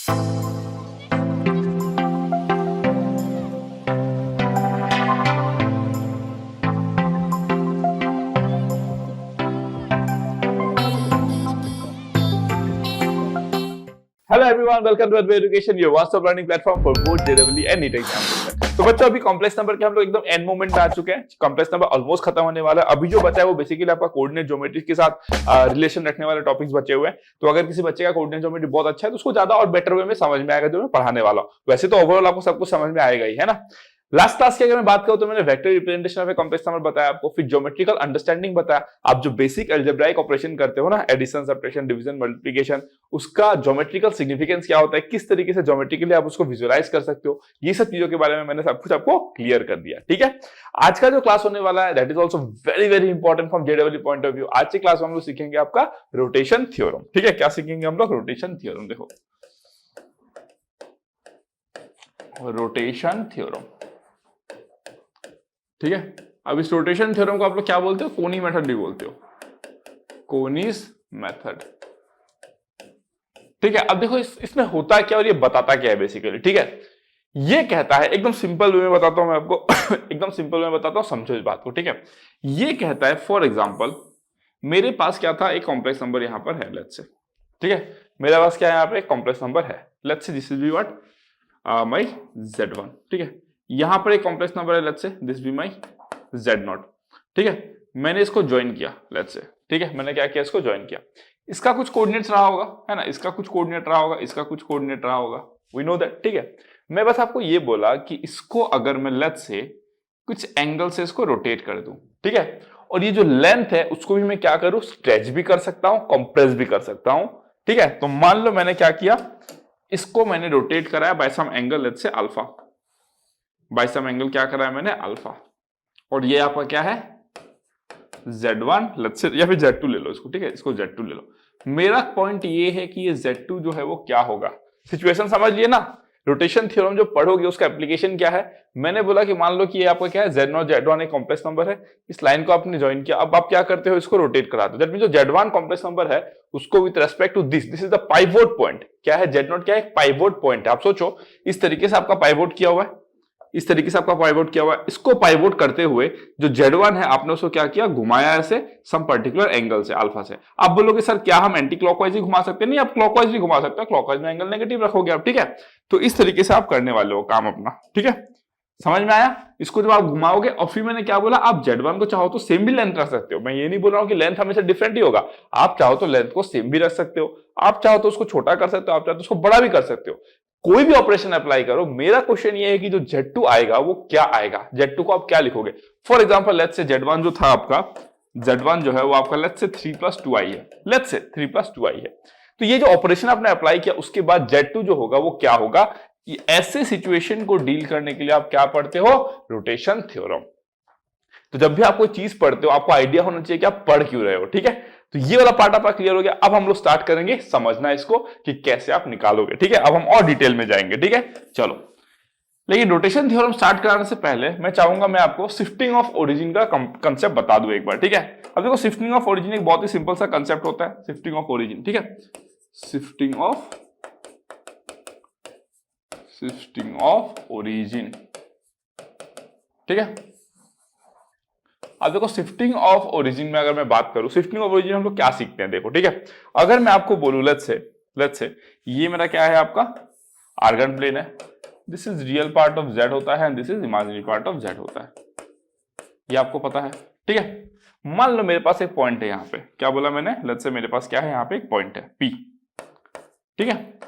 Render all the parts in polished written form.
Hello everyone, welcome to Advait Education, your one-stop learning platform for both JEE and NEET exam. तो बच्चों अभी complex number के हम लोग एकदम एंड मोमेंट में आ चुके हैं। कॉम्प्लेक्स नंबर ऑलमोस्ट खत्म होने वाला है। अभी जो बचा है वो बेसिकली आपका कोऑर्डिनेट ज्योमेट्री के साथ रिलेशन रखने वाले टॉपिक्स बचे हुए हैं। तो अगर किसी बच्चे का कोऑर्डिनेट ज्योमेट्री बहुत अच्छा है तो उसको ज्यादा और बेटर वे में समझ में आएगा जो मैं पढ़ाने वाला हूँ। वैसे तो ओवरऑल आपको सब कुछ समझ में आएगा ही, है ना। लास्ट क्लास की अगर मैं बात करूं तो मैंने vector representation of a complex number बताया आपको, फिर ज्योमेट्रिकल अंडरस्टैंडिंग बताया। आप जो बेसिक अलजेब्राइक ऑपरेशन करते हो ना, एडिशन, सब्ट्रैक्शन, डिवीजन, मल्टीप्लिकेशन, उसका ज्योमेट्रिकल सिग्निफिकेंस क्या होता है, किस तरीके से ज्योमेट्रिकली आप उसको विजुअलाइज कर सकते हो, ये सब चीजों के बारे में मैंने सब कुछ आपको क्लियर कर दिया। ठीक है, आज का जो क्लास होने वाला है that is also very very important from JW point of view. आज की क्लास में हम लोग सीखेंगे आपका रोटेशन थ्योरम। ठीक है, क्या सीखेंगे हम लोग? Rotation theorem. देखो, रोटेशन थ्योरम। ठीक है, अब इस रोटेशन थ्योरम को आप लोग क्या बोलते हो? कोनी मेथड भी बोलते हो, कोनीस मेथड। ठीक है, अब देखो इसमें होता क्या और ये बताता क्या है बेसिकली। ठीक है, ये कहता है, एकदम सिंपल वे में बताता हूं मैं आपको एकदम सिंपल वे में बताता हूं, समझो इस बात को। ठीक है, ये कहता है फॉर एग्जांपल मेरे पास क्या था, एक कॉम्प्लेक्स नंबर यहां पर है, लेट्स से। ठीक है, मेरे पास क्या है यहाँ पे, एक कॉम्प्लेक्स नंबर है, let's say this is be what my z1। ठीक है, यहां पर एक कॉम्प्लेक्स नंबर है, let's say this be my z0। ठीक है, मैंने इसको ज्वाइन किया, लेट्स से। ठीक है, मैंने क्या किया, इसको ज्वाइन किया। इसका कुछ कोऑर्डिनेट्स रहा होगा, है ना, इसका कुछ कोऑर्डिनेट रहा होगा, इसका कुछ कोऑर्डिनेट रहा होगा, वी नो दैट। ठीक है, मैं बस आपको ये बोला कि इसको अगर मैं लेट्स से कुछ एंगल से इसको रोटेट कर दूं, ठीक है, और ये जो लेंथ है उसको भी मैं क्या करूं, स्ट्रेच भी कर सकता हूं, कंप्रेस भी कर सकता हूं। ठीक है, तो मान लो मैंने क्या किया, इसको मैंने रोटेट कराया by some angle, let's say alpha, by some angle क्या कराया मैंने, अल्फा। और ये आपका क्या है, z1, लेट्स से, या फिर z2 ले लो इसको। ठीक है, इसको z2 ले लो। मेरा पॉइंट ये है कि ये z2 जो है वो क्या होगा, सिचुएशन समझ लिए ना। रोटेशन थ्योरम जो पढ़ोगे उसका एप्लीकेशन क्या है, मैंने बोला कि मान लो कि ये आपका क्या है, z0 z1 एक कॉम्प्लेक्स नंबर है, इस लाइन को आपने ज्वाइन किया, अब आप क्या करते हो, इसको रोटेट कराते हो। दैट मींस जो z1 कॉम्प्लेक्स नंबर है उसको with respect to this is the pivot point. क्या है, z0 क्या है, एक पाइवोट पॉइंट है। आप सोचो इस तरीके से आपका पाइवोट किया हुआ है, इस तरीके से आपका पाइवोट किया हुआ है, इसको पाइवोट करते हुए जो z1 है आपने उसको क्या किया, घुमाया ऐसे सम पर्टिकुलर एंगल से, अल्फा से। आप बोलोगे सर क्या हम एंटी क्लॉकवाइज ही घुमा सकते हैं? नहीं, आप क्लॉकवाइज भी घुमा सकते हो, क्लॉकवाइज में एंगल नेगेटिव रखोगे आप। ठीक है, तो इस तरीके से आप करने वाले हो काम अपना। ठीक है, समझ में आया? इसको जब आप घुमाओगे, और फिर मैंने क्या बोला, आप z1 को चाहो तो सेम भी लेंथ रख सकते हो। मैं ये नहीं बोल रहा हूं कि लेंथ हमेशा डिफरेंट ही होगा, आप चाहो तो लेंथ को सेम भी रख सकते हो, आप चाहो तो उसको छोटा कर सकते हो, आप चाहो तो उसको बड़ा भी कर सकते हो, कोई भी ऑपरेशन अप्लाई करो। मेरा क्वेश्चन ये है कि जो z2 आएगा वो क्या आएगा, z2 को आप क्या लिखोगे। For example let's say z1 जो था आपका, z1 जो है वो आपका लेट्स से 3+2i है, लेट्स से 3+2i है। तो ये जो ऑपरेशन आपने अप्लाई किया उसके बाद z2 जो होगा वो क्या होगा, कि ऐसे सिचुएशन को डील करने के लिए आप क्या पढ़ते हो, रोटेशन थ्योरम। तो जब भी आप कोई चीज पढ़ते हो आपको आइडिया होना चाहिए कि आप पढ़ क्यों रहे हो। ठीक है, तो ये वाला पार्ट आपका क्लियर हो गया। अब हम लोग स्टार्ट करेंगे समझना इसको कि कैसे आप निकालोगे। ठीक है, अब हम और डिटेल में जाएंगे। ठीक है, चलो, लेकिन रोटेशन थ्योरम स्टार्ट कराने से पहले मैं चाहूंगा मैं आपको शिफ्टिंग ऑफ ओरिजिन का कंसेप्ट बता दूं एक बार। ठीक है, अब देखो शिफ्टिंग ऑफ ओरिजिन एक बहुत ही सिंपल सा कंसेप्ट होता है, शिफ्टिंग ऑफ ओरिजिन। ठीक है, शिफ्टिंग ऑफ ओरिजिन। ठीक है, अब देखो शिफ्टिंग ऑफ ओरिजिन में अगर मैं बात करूं, शिफ्टिंग ऑफ ओरिजिन हम लोग क्या सीखते हैं, देखो। ठीक है, अगर मैं आपको बोलूं लेट्स से ये मेरा क्या है, आपका आर्गन प्लेन है, this is real part of z होता है and this is imaginary part of z होता है, ये आपको पता है। ठीक है, मान लो मेरे पास एक पॉइंट है, यहाँ पे क्या बोला मैंने, लेट्स से मेरे पास क्या है, यहाँ पे एक पॉइंट है P। ठीक है,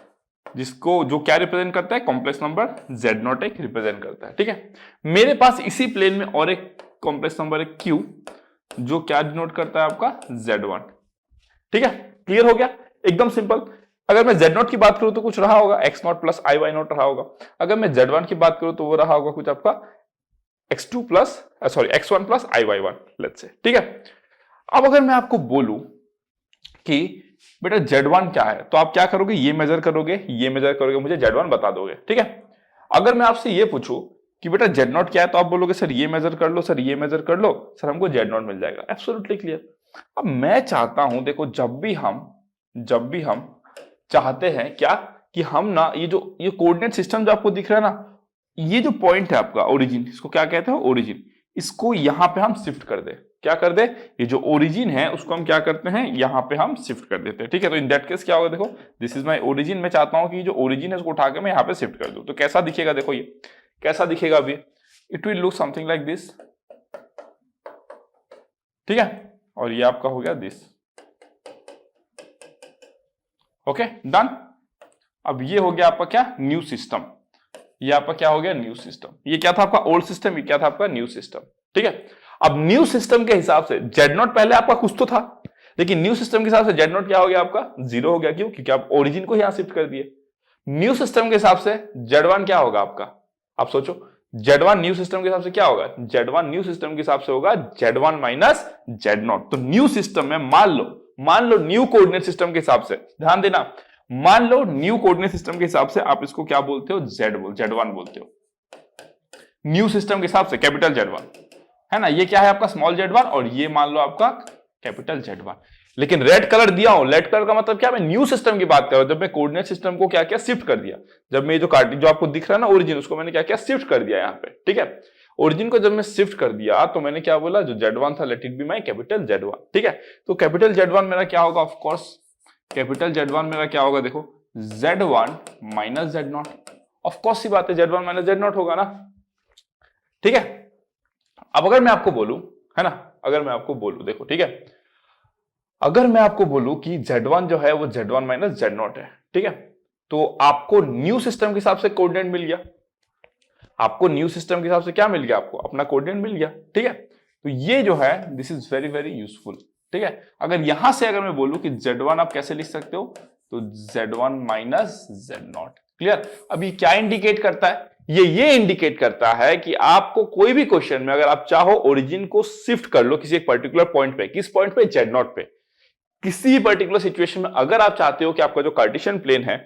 जिसको जो क्या रिप्रेजेंट करता है, कॉम्प्लेक्स नंबर z0 एक रिप्रेजेंट करता है। ठीक है, मेरे पास इसी प्लेन में और एक कॉम्प्लेक्स नंबर है Q, जो क्या डिनोट करता है, आपका z1। ठीक है, क्लियर हो गया, एकदम सिंपल। अगर मैं z0 की बात करूं तो कुछ रहा होगा x0 प्लस i y0 रहा होगा। अगर मैं z1 की बात करूं तो वो रहा होगा कुछ आपका x2 plus x1 plus i y1, let's say. ठीक है, अब अगर मैं आपको बोलूं कि बेटा z1 क्या है, तो आप क्या करोगे, ये मेजर करोगे, मुझे z1 बता दोगे। ठीक है, अगर मैं आपसे ये पूछूं कि बेटा z0 क्या है, तो आप बोलोगे सर ये मेजर कर लो, सर ये मेजर कर लो, सर हमको z0 मिल जाएगा। Absolutely clear. अब मैं चाहता हूं, देखो जब भी हम चाहते हैं क्या, कि हम ना ये कोऑर्डिनेट सिस्टम जो आपको दिख रहा है ना, ये जो पॉइंट है आपका ओरिजिन, इसको क्या कहते हैं, ओरिजिन, इसको यहां पे हम शिफ्ट कर दे। क्या कर दे, ये जो ओरिजिन है उसको हम क्या करते हैं, यहां पे हम शिफ्ट कर देते हैं। ठीक है, तो इन दैट केस क्या होगा, देखो दिस इज माय ओरिजिन, मैं चाहता हूं कि जो ओरिजिन है उसको उठा के मैं यहां पे शिफ्ट कर दूं, तो कैसा दिखेगा, देखो ये कैसा दिखेगा अभी, it will look something like this. ठीक है, और ये आपका हो गया दिस। Okay done. अब ये हो गया आपका क्या, न्यू सिस्टम। ये आपका क्या हो गया, न्यू सिस्टम। ये क्या था आपका ओल्ड सिस्टम, ये क्या था आपका न्यू सिस्टम। ठीक है, अब न्यू सिस्टम के हिसाब से जेड नॉट पहले आपका कुछ तो था, लेकिन न्यू सिस्टम के हिसाब से जेड नॉट क्या हो गया आपका, 0 हो गया। क्यों, क्योंकि आप ओरिजिन को यहां शिफ्ट कर दिए। न्यू सिस्टम के हिसाब से जेड वन क्या होगा आपका, आप सोचो, जेड वन न्यू सिस्टम के हिसाब से क्या होगा, जेड वन न्यू सिस्टम के हिसाब से होगा Z one minus z not. तो न्यू सिस्टम में मान लो न्यू कोऑर्डिनेट सिस्टम के हिसाब से, ध्यान देना, मान लो न्यू कोऑर्डिनेट सिस्टम के हिसाब से आप इसको क्या बोलते हो, जेड वन बोलते हो। न्यू सिस्टम के हिसाब से कैपिटल जेड वन है ना, ये क्या है आपका स्मॉल जेड वन, और ये मान लो आपका कैपिटल जेड वन। लेकिन रेड कलर दिया हूं, रेड कलर का मतलब क्या, मैं न्यू सिस्टम की बात कर रहा हूं, जब मैं कोऑर्डिनेट सिस्टम को क्या किया, शिफ्ट कर दिया। जब मैं जो आपको दिख रहा है ना ओरिजिन, उसको मैंने क्या किया, शिफ्ट कर दिया यहाँ पे। ठीक है, ओरिजिन को जब मैं शिफ्ट कर दिया तो मैंने क्या बोला, जो जेड वन था let it be my capital Z one. ठीक है, तो कैपिटल जेड वन मेरा क्या होगा, ऑफकोर्स कैपिटल जेड वन मेरा क्या होगा, देखो z one minus z nought. Of course सी बात है, z one minus z nought होगा ना। ठीक है, अब अगर मैं आपको बोलूं, है ना, अगर मैं आपको बोलूं, देखो ठीक है, अगर मैं आपको बोलूं कि Z1 जो है वो Z1 माइनस जेड नॉट है, ठीक है, तो आपको न्यू सिस्टम के हिसाब से कोऑर्डिनेट मिल गया। आपको न्यू सिस्टम के हिसाब से क्या मिल गया, आपको अपना कोऑर्डिनेट मिल गया। ठीक है, तो ये जो है this is very very useful. ठीक है, अगर यहां से अगर मैं बोलूं कि Z1 आप कैसे लिख सकते हो, तो Z1 minus z not. Clear. अभी क्या इंडिकेट करता है, ये इंडिकेट करता है कि आपको कोई भी क्वेश्चन में अगर आप चाहो ओरिजिन को शिफ्ट कर लो किसी एक पर्टिकुलर पॉइंट पे, किस पॉइंट पे, जेड नॉट पे, किसी पर्टिकुलर सिचुएशन में अगर आप चाहते हो कि आपका जो कार्टेशियन प्लेन है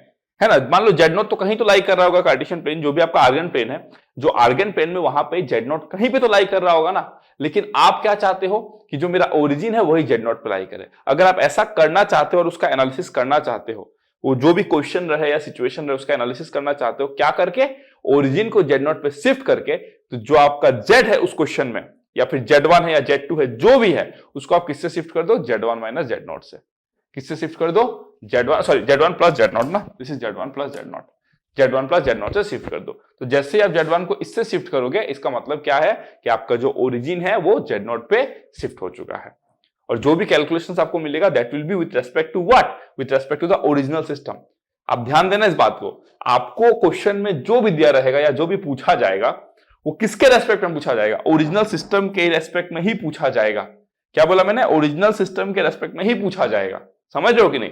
ना, मान लो जेड नॉट तो कहीं तो लाई कर रहा होगा, कार्टेशियन प्लेन जो भी आपका आर्गन प्लेन है, जो आर्गन प्लेन में वहां पे जेड नॉट कहीं पे तो लाई कर रहा होगा ना, लेकिन आप क्या चाहते हो कि जो मेरा ओरिजिन है वही जेड नॉट पे लाई करे। अगर आप ऐसा करना चाहते हो और उसका एनालिसिस करना चाहते हो, वो जो भी क्वेश्चन रहे या सिचुएशन रहे उसका एनालिसिस करना चाहते हो, क्या करके, ओरिजिन को जेड नॉट पे शिफ्ट करके, तो जो आपका जेड है उस क्वेश्चन में, या फिर जेड वन है या जेड टू है, जो भी है उसको आप किससे शिफ्ट कर दो, z one minus z nought से। किससे शिफ्ट कर दो, z one plus z nought ना, this is z one plus z nought, z one plus z nought से शिफ्ट कर दो। तो जैसे ही आप जेड वन को इससे शिफ्ट करोगे, इसका मतलब क्या है कि आपका जो ओरिजिन है वो जेड नॉट पे शिफ्ट हो चुका है। और जो भी कैलकुलेशंस आपको मिलेगा that will be with respect to what, with respect to the original system. आप ध्यान देना इस बात को, आपको क्वेश्चन में जो भी दिया रहेगा या जो भी पूछा जाएगा वो किसके रेस्पेक्ट में पूछा जाएगा, ओरिजिनल सिस्टम के रेस्पेक्ट में ही पूछा जाएगा। क्या बोला मैंने, ओरिजिनल सिस्टम के रेस्पेक्ट में ही पूछा जाएगा। समझ रहे हो कि नहीं।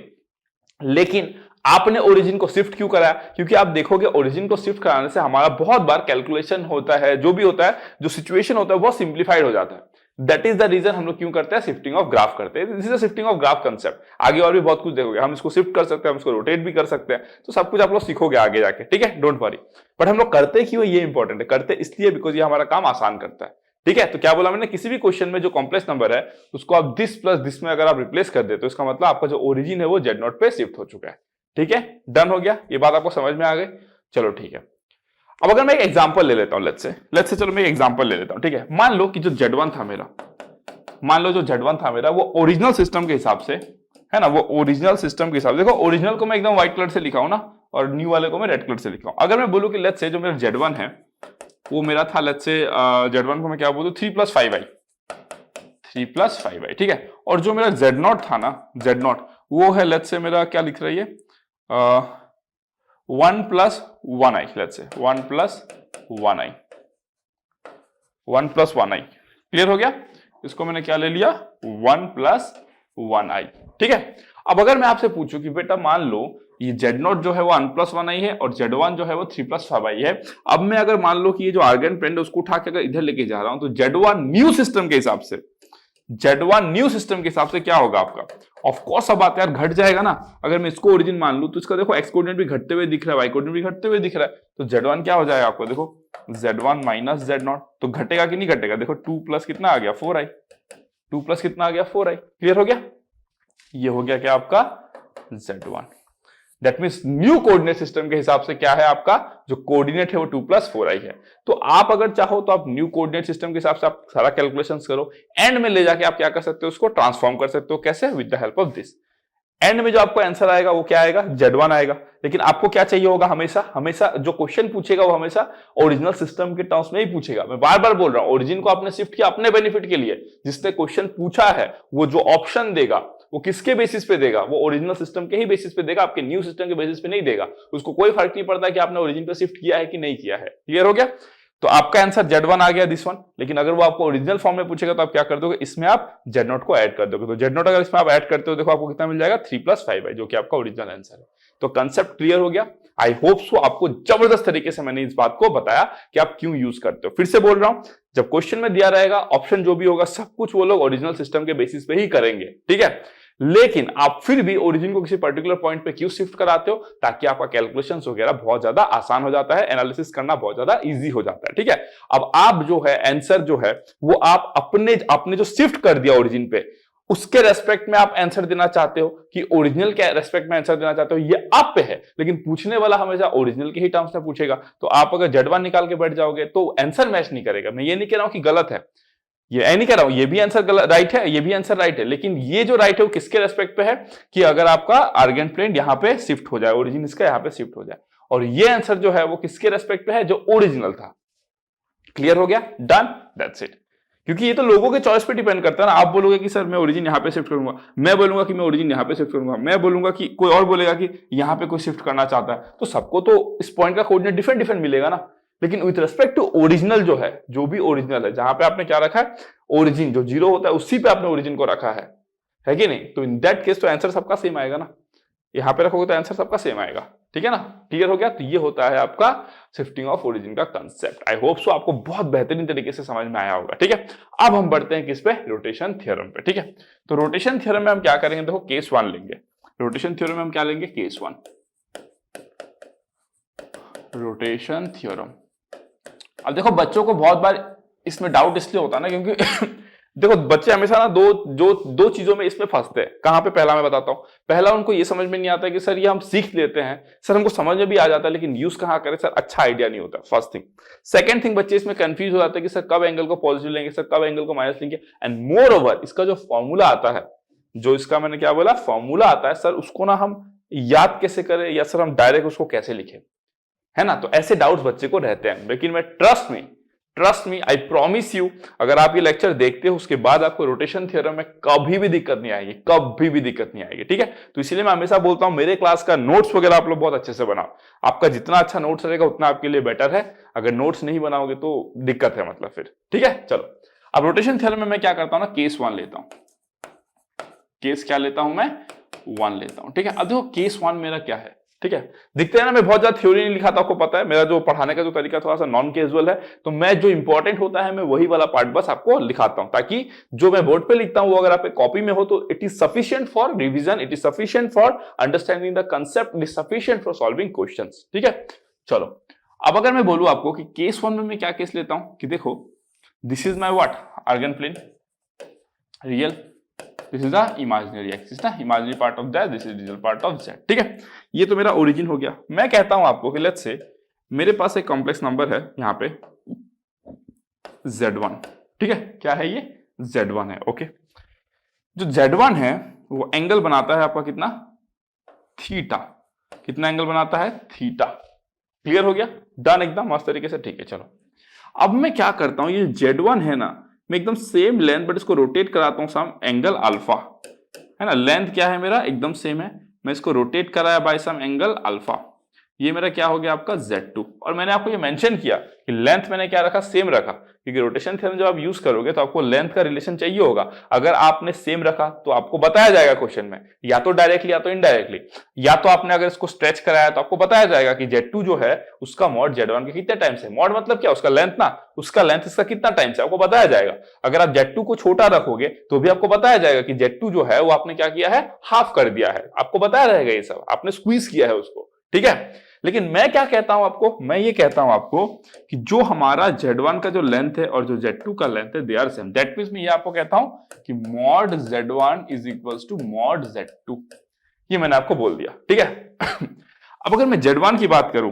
लेकिन आपने ओरिजिन को शिफ्ट क्यों कराया, क्योंकि आप देखोगे ओरिजिन को शिफ्ट कराने से हमारा बहुत बार कैलकुलेशन होता है, जो भी होता है, जो सिचुएशन होता है वो सिंप्लीफाइड हो जाता है। दैट इज द रीजन हम लोग क्यों करते हैं, शिफ्टिंग ऑफ ग्राफ करते हैं। This is shifting of graph concept. आगे और भी बहुत कुछ देखोगे, हम इसको शिफ्ट कर सकते हैं, हम इसको रोटेट भी कर सकते हैं, तो सब कुछ आप लोग सीखोगे आगे जाके। ठीक है, डोंट वरी। बट हम लोग करते क्यों, ये इंपॉर्टेंट है। करते इसलिए बिकॉज ये हमारा काम आसान करता है। ठीक है, तो क्या बोला मैंने, किसी भी क्वेश्चन में जो कॉम्प्लेक्स नंबर है उसको आप दिस प्लस दिस में अगर आप रिप्लेस कर दे तो इसका मतलब आपका जो ओरिजिन है वो जेड नॉट पे शिफ्ट हो चुका है। ठीक है, डन हो गया, ये बात आपको समझ में आ गई। चलो ठीक है, अब अगर मैं एक एग्जांपल ले लेता हूं, लेट्स से चलो मैं एक एग्जांपल ले लेता हूं। ठीक है, मान लो कि जो Z1 था मेरा, मान लो जो Z1 था मेरा वो ओरिजिनल सिस्टम के हिसाब से, है ना, वो ओरिजिनल सिस्टम के हिसाब से, देखो ओरिजिनल को मैं एकदम व्हाइट कलर से लिखा हूं ना, और न्यू वाले को मैं रेड कलर से लिखा हूं। अगर मैं बोलूं कि लेट्स से जो मेरा Z1 है वो मेरा था, लेट्स से Z1 को मैं क्या बोलूं, 3 + 5i, 3 + 5i। ठीक है, और जो मेरा Z0 था ना, Z0 वो है लेट्स से मेरा क्या लिख रही है, 1 + 1i, let's say 1 + 1i, 1 + 1i। Clear हो गया, इसको मैंने क्या ले लिया, 1 + 1i। ठीक है, अब अगर मैं आपसे पूछूं कि बेटा मान लो ये Z0 जो है वो 1 + 1i है और Z1 जो है वो 3 + 5i है। अब मैं अगर मान लो कि ये जो आर्गन प्लेन है उसको उठा के अगर इधर लेके जा रहा हूं, तो Z1 न्यू सिस्टम के हिसाब से, Z1 न्यू सिस्टम के हिसाब से क्या होगा आपका, ऑफ कोर्स अब बात यार घट जाएगा ना। अगर मैं इसको ओरिजिन मान लूं तो इसका देखो एक्स कोऑर्डिनेट भी घटते हुए दिख रहा है, वाई कोऑर्डिनेट भी घटते हुए दिख रहा है, तो Z1 क्या हो जाएगा आपको, देखो Z1 माइनस Z0। तो घटेगा कि नहीं घटेगा, देखो 2 प्लस कितना आ गया, 4i, 2 प्लस कितना आ गया, 4i। क्लियर हो गया, ये हो गया क्या आपका Z1। That means new coordinate system के हिसाब से क्या है आपका जो कोऑर्डिनेट है वो 2+4i है। तो आप अगर चाहो तो आप न्यू कोऑर्डिनेट सिस्टम के हिसाब से आप सारा कैलकुलेशंस करो, एंड में ले जाके आप क्या कर सकते हो, उसको ट्रांसफॉर्म कर सकते हो। कैसे? With the help of this. And में जो आपको आंसर आएगा वो क्या आएगा? Z1 आएगा। लेकिन आपको क्या चाहिए होगा, हमेशा जो क्वेश्चन पूछेगा वो हमेशा ओरिजिनल सिस्टम के टर्म्स में ही पूछेगा। मैं बार बार बोल रहा हूं, ओरिजिन को आपने शिफ्ट किया अपने बेनिफिट के लिए। जिसने क्वेश्चन पूछा है वो जो ऑप्शन देगा वो किसके बेसिस पे देगा? वो ओरिजिनल सिस्टम के ही बेसिस पे देगा, आपके न्यू सिस्टम के बेसिस पे नहीं देगा। उसको कोई फर्क नहीं पड़ता कि आपने ओरिजिन पे शिफ्ट किया है कि नहीं किया है। क्लियर हो गया? तो आपका आंसर Z1 आ गया, दिस वन। लेकिन अगर वो आपको ओरिजिनल फॉर्म में पूछेगा तो आप क्या कर दोगे, इसमें आप Z0 को ऐड कर दोगे। तो Z0 अगर इसमें आप ऐड करते हो, देखो आपको कितना मिल जाएगा, 3+5 जो कि आपका ओरिजिनल आंसर है। तो कंसेप्ट क्लियर हो गया। आई होप सो आपको जबरदस्त तरीके से मैंने इस बात को बताया कि आप क्यों यूज करते हो। फिर से बोल रहा हूं, जब क्वेश्चन में दिया रहेगा ऑप्शन जो भी होगा सब कुछ वो लोग ओरिजिनल सिस्टम के बेसिस पे ही करेंगे, ठीक है। लेकिन आप फिर भी ओरिजिन को किसी पर्टिकुलर पॉइंट पे क्यों शिफ्ट कराते हो? ताकि आपका कैलकुलेशंस वगैरह बहुत ज्यादा आसान हो जाता है, एनालिसिस करना बहुत ज्यादा इजी हो जाता है, ठीक है। अब आप जो है आंसर जो है वो आप आपने जो शिफ्ट कर दिया ओरिजिन पे, उसके रेस्पेक्ट में आप आंसर देना चाहते हो कि ओरिजिनल के रेस्पेक्ट में आंसर देना चाहते हो, ये आप पे है। लेकिन पूछने वाला हमेशा ओरिजिनल के ही टर्म्स में पूछेगा। तो आप अगर Z1 निकाल के बैठ जाओगे तो आंसर मैच नहीं करेगा। मैं ये नहीं कह रहा हूं कि गलत है, ये नहीं कह रहा हूं ये भी आंसर गलत राइट है, ये भी आंसर राइट है। लेकिन ये जो राइट है वो किसके रेस्पेक्ट पे है कि अगर आपका आर्गेंट प्लेन यहां पे शिफ्ट हो जाए, ओरिजिन इसका यहां पे शिफ्ट हो जाए। और ये आंसर जो है वो किसके रेस्पेक्ट पे है? जो ओरिजिनल था। क्लियर हो गया? Done, that's it. क्योंकि ये तो लोगों के चॉइस पे डिपेंड करता है ना। आप बोलोगे कि सर मैं ओरिजिन यहां पे शिफ्ट करूंगा, मैं बोलूंगा कि मैं ओरिजिन यहां पे शिफ्ट करूंगा, मैं बोलूंगा कि कोई और बोलेगा कि यहां पे कोई शिफ्ट करना चाहता है। तो सबको तो इस पॉइंट का कोऑर्डिनेट डिफरेंट डिफरेंट मिलेगा ना। लेकिन विथ रेस्पेक्ट टू ओरिजिनल जो है, जो भी ओरिजिनल है, जहां पे आपने क्या रखा है, ओरिजिन जो 0 होता है उसी पे आपने ओरिजिन को रखा है कि नहीं? तो इन दैट केस तो आंसर सबका सेम आएगा ना। यहां पे रखोगे तो आंसर सबका सेम आएगा, ठीक है ना। क्लियर हो गया? तो ये होता है आपका शिफ्टिंग ऑफ ओरिजिन का कंसेप्ट। आई होप सो आपको बहुत बेहतरीन तरीके से समझ में आया होगा, ठीक है। अब हम बढ़ते हैं किस पे? रोटेशन थ्योरम पे, ठीक है। तो रोटेशन थ्योरम में हम क्या करेंगे, देखो केस 1 लेंगे। रोटेशन थ्योरम में हम क्या लेंगे? Case 1 rotation theorem. अब देखो बच्चों को बहुत बार इसमें डाउट इसलिए होता है ना क्योंकि देखो बच्चे हमेशा ना दो चीजों में इसमें फंसते हैं। कहां पे? पहला मैं बताता हूं। पहला, उनको ये समझ में नहीं आता कि सर ये हम सीख लेते हैं, सर हमको समझ में भी आ जाता है, लेकिन यूज कहां करें सर, अच्छा आइडिया नहीं होता। First thing. सेकंड थिंग, बच्चे इसमें कंफ्यूज हो जाते हैं कि सर कब एंगल को पॉजिटिव लेंगे, सर कब एंगल को माइनस लेंगे। एंड मोर ओवर इसका जो फॉर्मूला आता है, जो इसका मैंने क्या बोला फॉर्मूला आता है, सर उसको ना हम याद कैसे करें, या सर हम डायरेक्ट उसको कैसे लिखें, है ना। तो ऐसे डाउट्स बच्चे को रहते हैं। लेकिन मैं trust me, I promise you, अगर आप ये लेक्चर देखते हो उसके बाद आपको रोटेशन थ्योरम में कभी भी दिक्कत नहीं आएगी, कभी भी दिक्कत नहीं आएगी, ठीक है। तो इसीलिए मैं हमेशा बोलता हूं मेरे क्लास का नोट्स वगैरह आप लोग बहुत अच्छे से बनाओ। आपका जितना अच्छा नोट्स रहेगा उतना आपके लिए बेटर है। अगर नोट्स नहीं बनाओगे तो दिक्कत है, मतलब फिर, ठीक है। चलो, अब रोटेशन थ्योरम में मैं क्या करता हूं ना, केस 1 लेता हूं। केस क्या लेता हूं मैं? 1 लेता हूं, ठीक है। अब देखो केस 1 मेरा क्या है, ठीक है। दिखते हैं ना, मैं बहुत ज्यादा थ्योरी नहीं लिखाता, आपको पता है मेरा जो पढ़ाने का जो तरीका थोड़ा सा नॉन कैजुअल है। तो मैं जो इंपॉर्टेंट होता है मैं वही वाला पार्ट बस आपको लिखाता हूं, ताकि जो मैं बोर्ड पे लिखता हूं वो अगर आपके कॉपी में हो तो it is sufficient for revision, it is sufficient for understanding the concept, it is sufficient for solving questions, ठीक है। चलो, अब अगर मैं बोलूं आपको कि केस 1 में मैं क्या केस लेता हूं कि देखो this is my what, Argand plane, real, this is the imaginary axis ना, imaginary part of that, this is real part of that, ठीक है। ये तो मेरा ओरिजिन हो गया। मैं कहता हूं आपको कि लेट्स से मेरे पास एक कॉम्प्लेक्स नंबर है यहां पे Z1, ठीक है। क्या है ये? Z1 है, ओके। जो Z1 है वो एंगल बनाता है आपका कितना? थीटा। कितना एंगल बनाता है? थीटा। क्लियर हो गया? डन, एकदम मस्त तरीके से, ठीक है। चलो, अब मैं क्या करता हूं, ये Z1 है ना, मैं एकदम सेम लेंथ बट इसको रोटेट कराता हूं सम एंगल अल्फा, है ना। लेंथ क्या है मेरा? एकदम सेम है। मैं इसको रोटेट कराया बाय सम एंगल अल्फा। ये मेरा क्या हो गया आपका? Z2। और मैंने आपको ये मेंशन किया कि लेंथ मैंने क्या रखा? सेम रखा, क्योंकि रोटेशन थ्योरम जब आप यूज करोगे तो आपको लेंथ का रिलेशन चाहिए होगा। अगर आपने सेम रखा तो आपको बताया जाएगा क्वेश्चन में, या तो डायरेक्टली या तो इनडायरेक्टली। या तो आपने अगर इसको स्ट्रेच कराया तो आपको बताया जाएगा कि Z2 जो है उसका मॉड Z1 के कितने टाइम्स है। मॉड मतलब क्या? उसका लेंथ ना, उसका लेंथ इसका कितना टाइम्स है आपको बताया जाएगा। अगर आप Z2 को छोटा रखोगे तो भी आपको बताया जाएगा कि Z2 जो है वो आपने क्या किया है? हाफ कर दिया है। आपको बताया रहेगा ये सब, आपने स्क्वीज किया है उसको, ठीक है। लेकिन मैं क्या कहता हूं आपको? मैं ये कहता हूं आपको कि जो हमारा Z1 का जो लेंथ है और जो Z2 का लेंथ है they are same. That means मैं ये आपको कहता हूं कि mod Z1 is equals to mod Z2। ये मैंने आपको बोल दिया, ठीक है। अब अगर मैं Z1 की बात करूं,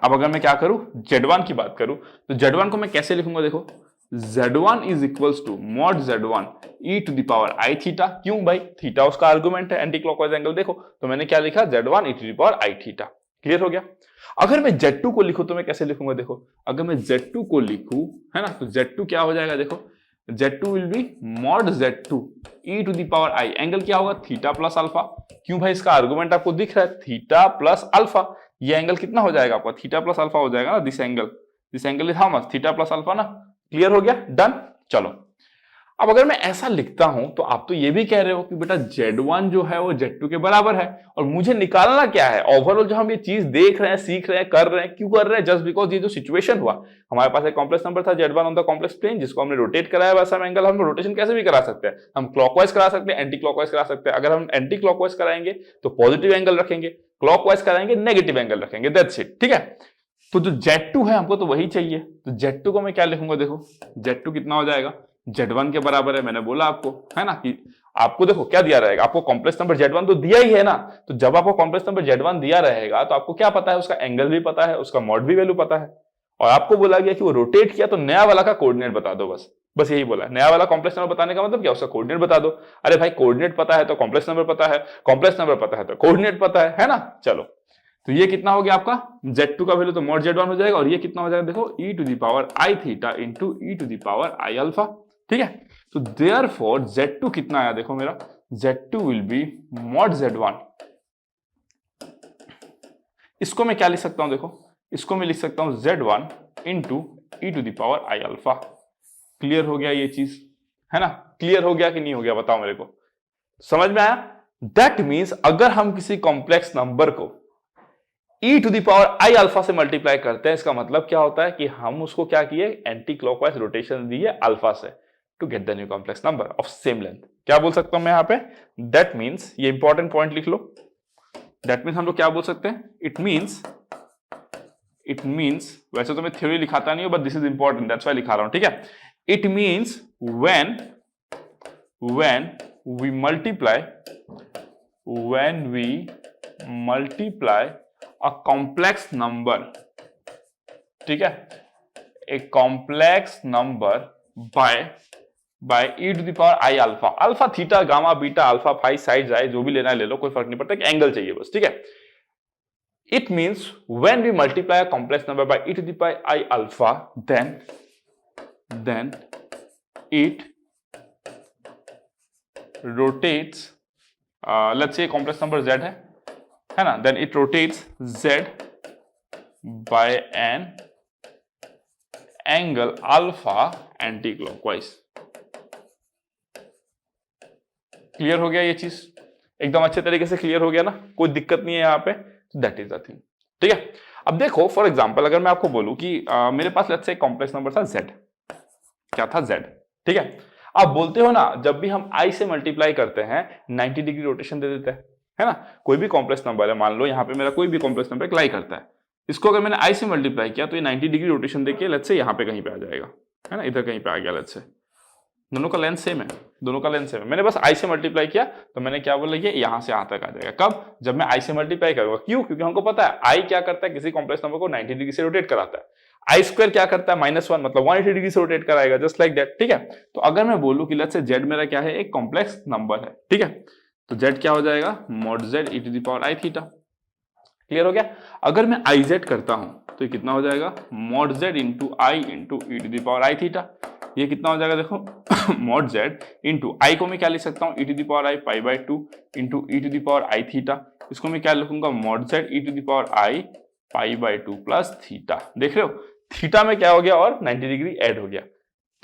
अब अगर मैं क्या करूं, Z1 की बात करूं, तो Z1 को मैं कैसे लिखूंगा, देखो Z1 is equals to mod Z1 e to the power I theta. क्यों भाई, थीटा उसका आर्गुमेंट है, एंटी क्लॉकवाइज एंगल। देखो तो मैंने क्या लिखा, Z1 e to the power I theta. Clear हो गया। अगर मैं Z2 को लिखूं तो मैं कैसे लिखूंगा, देखो अगर मैं Z2 को लिखूं, है ना, तो Z2 क्या हो जाएगा, देखो Z2 will be mod Z2 e to the power I। Angle क्या होगा, थीटा प्लस अल्फा। क्यों भाई, इसका आर्गुमेंट आपको दिख रहा है, थीटा प्लस अल्फा। ये एंगल कितना हो जाएगा आपका, थीटा प्लस अल्फा हो जाएगा ना। This angle is how much, theta plus alpha ना। क्लियर हो गया, डन। चलो अब अगर मैं ऐसा लिखता हूं तो आप तो ये भी कह रहे हो कि बेटा Z1 जो है वो Z2 के बराबर है, और मुझे निकालना क्या है, ओवरऑल जो हम ये चीज देख रहे हैं, सीख रहे हैं, कर रहे हैं, क्यों कर रहे हैं, जस्ट बिकॉज ये जो सिचुएशन हुआ, हमारे पास एक कॉम्प्लेक्स नंबर था Z1 on the complex plane, जिसको हमने रोटेट कराया। वैसा एंगल हम रोटेशन कैसे भी करा सकते हैं, हम क्लॉकवाइज करा सकते हैं, एंटी क्लॉकवाइज करा सकते हैं। अगर हम एंटी क्लॉकवाइज कराएंगे तो पॉजिटिव एंगल रखेंगे, क्लॉकवाइज कराएंगे नेगेटिव एंगल रखेंगे, दैट्स इट, ठीक है। तो जो Z2 है हमको तो वही चाहिए, तो Z2 को मैं क्या लिखूंगा, देखो Z2 कितना हो जाएगा, Z1 के बराबर है। मैंने बोला आपको, है ना, कि आपको देखो क्या दिया रहेगा, आपको कॉम्प्लेक्स नंबर Z1 तो दिया ही है ना। तो जब आपको कॉम्प्लेक्स नंबर Z1 दिया रहेगा तो आपको क्या पता है, उसका एंगल भी पता है, उसका मॉड भी वैल्यू पता है, और आपको बोला गया कि वो रोटेट किया तो नया वाला का कोऑर्डिनेट बता दो, बस बस यही बोला। नया वाला कॉम्प्लेक्स नंबर बताने का मतलब क्या, उसका कोऑर्डिनेट बता दो। अरे भाई कोऑर्डिनेट पता है तो कॉम्प्लेक्स नंबर पता है, कॉम्प्लेक्स नंबर पता है तो कोऑर्डिनेट पता है ना। चलो तो ये कितना हो गया आपका, Z2 का वैल्यू तो मॉड Z1 हो जाएगा, और ये कितना हो जाएगा, देखो e to the power I theta into e to the power I alpha, ठीक है। तो देयरफॉर Z2 कितना आया, देखो मेरा Z2 will be mod Z1। इसको मैं क्या लिख सकता हूं, देखो इसको मैं लिख सकता हूं Z1 into e to the power I alpha. Clear हो गया ये चीज, है ना। क्लियर हो गया कि नहीं हो गया, बताओ मेरे को, समझ में आया। दैट मीन्स अगर हम किसी कॉम्प्लेक्स नंबर को e to the power I alpha से मल्टीप्लाई करते हैं, इसका मतलब क्या होता है कि हम उसको क्या किए, एंटी क्लॉकवाइज रोटेशन दी है अल्फा से, to get the new complex number of same length. क्या बोल सकता हूं मैं यहां पे, दैट मीन्स, ये इंपॉर्टेंट पॉइंट लिख लो, दैट मीन्स हम लोग क्या बोल सकते हैं, इट मीन्स वैसे तो मैं थ्योरी लिखाता नहीं हूं, but this is important, that's why लिखा रहा हूं, ठीक है। It means when we multiply a complex number, ठीक है, a complex number by e to the power I alpha, alpha theta gamma beta alpha phi side जाए, जो भी लेना है ले लो, कोई फर्क नहीं पड़ता, कि एंगल चाहिए बस, ठीक है। It means when we multiply a complex number by e to the power I alpha, then it rotates, let's say complex number Z है ना, then it rotates Z by an angle alpha anti-clockwise। Clear हो गया ये चीज, एकदम अच्छे तरीके से क्लियर हो गया ना, कोई दिक्कत नहीं है यहाँ पे। दैट इज द थिंग, ठीक है। अब देखो फॉर एग्जांपल अगर मैं आपको बोलूं कि मेरे पास लेट्स से कॉम्प्लेक्स नंबर था Z, क्या था Z, ठीक है। आप बोलते हो ना, जब भी हम I से मल्टीप्लाई करते हैं 90 डिग्री रोटेशन दे देते हैं, है ना। कोई भी कॉम्प्लेक्स नंबर है, मान लो यहाँ पे मेरा कोई भी कॉम्प्लेक्स नंबर लाई करता है, इसको अगर मैंने I से मल्टीप्लाई किया तो ये 90 डिग्री रोटेशन देके लेट्स से यहाँ पे कहीं पे आ जाएगा, है ना, इधर कहीं पे आ गया लेट्स से। दोनों का लेंथ सेम है, दोनों का लेंथ सेम है। मैंने बस I से मल्टीप्लाई किया तो मैंने क्या बोला, ये यहाँ से यहाँ तक आ जाएगा। कब, जब मैं I से मल्टीप्लाई करूंगा। क्यों, क्योंकि हमको पता है I क्या करता है, किसी कॉम्प्लेक्स नंबर को 90 डिग्री से रोटेट कराता है। आई स्क्वायर क्या करता है, -1, मतलब 180 डिग्री से रोटेट कराएगा, जस्ट लाइक दैट, ठीक है। तो अगर मैं बोलूं कि लेट्स से Z मेरा क्या है, एक कॉम्प्लेक्स नंबर है, ठीक है, तो Z क्या हो जाएगा, mod Z e to the power I theta. Clear हो गया। अगर मैं IZ करता हूं तो ये कितना हो जाएगा, mod Z into I into e to the power I theta. ये कितना हो जाएगा, देखो मॉड Z इंटू आई को मैं क्या लिख सकता हूँ, e to the power I pi by 2 into e to the power I theta. इसको मैं क्या लिखूंगा, mod Z e to the power I pi by 2 plus theta. देख रहे हो, थीटा में क्या हो गया, और 90 डिग्री ऐड हो गया।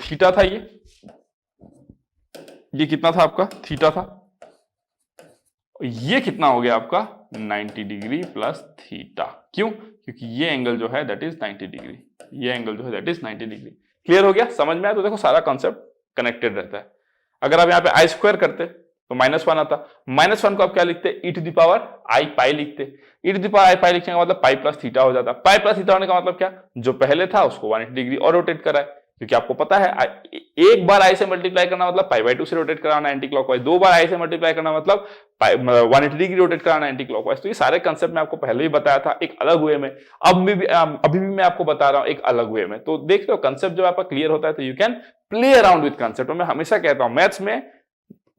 थीटा था ये कितना था आपका, थीटा था, ये कितना हो गया आपका 90 डिग्री प्लस थीटा। क्यों, क्योंकि ये एंगल जो है दैट इज 90 डिग्री, ये एंगल जो है दैट इज 90 डिग्री। क्लियर हो गया, समझ में आया। तो देखो सारा कॉन्सेप्ट कनेक्टेड रहता है। अगर आप यहाँ पे आई स्क्वायर करते तो -1 आता, -1 को आप क्या लिखते, e to the power I pi लिखते। e to the power I pi लिखने का मतलब पाई प्लस थीटा हो जाता। पाई प्लस थीटा होने का मतलब क्या, जो पहले था उसको 180 डिग्री और रोटेट कराए, क्योंकि आपको पता है एक बार आई से मल्टीप्लाई करना मतलब π/2 से रोटेट कराना एंटी क्लॉकवाइज, दो बार आई से मल्टीप्लाई करना मतलब 180 डिग्री रोटेट कराना एंटी क्लॉकवाइज। तो ये सारे कंसेप्ट मैं आपको पहले ही बताया था एक अलग वे में, अभी भी मैं आपको बता रहा हूं एक अलग वे में। तो देख लो कंसेप्ट जब आपका क्लियर होता है तो you can play around with concept. मैं हमेशा कहता हूं मैथ्स में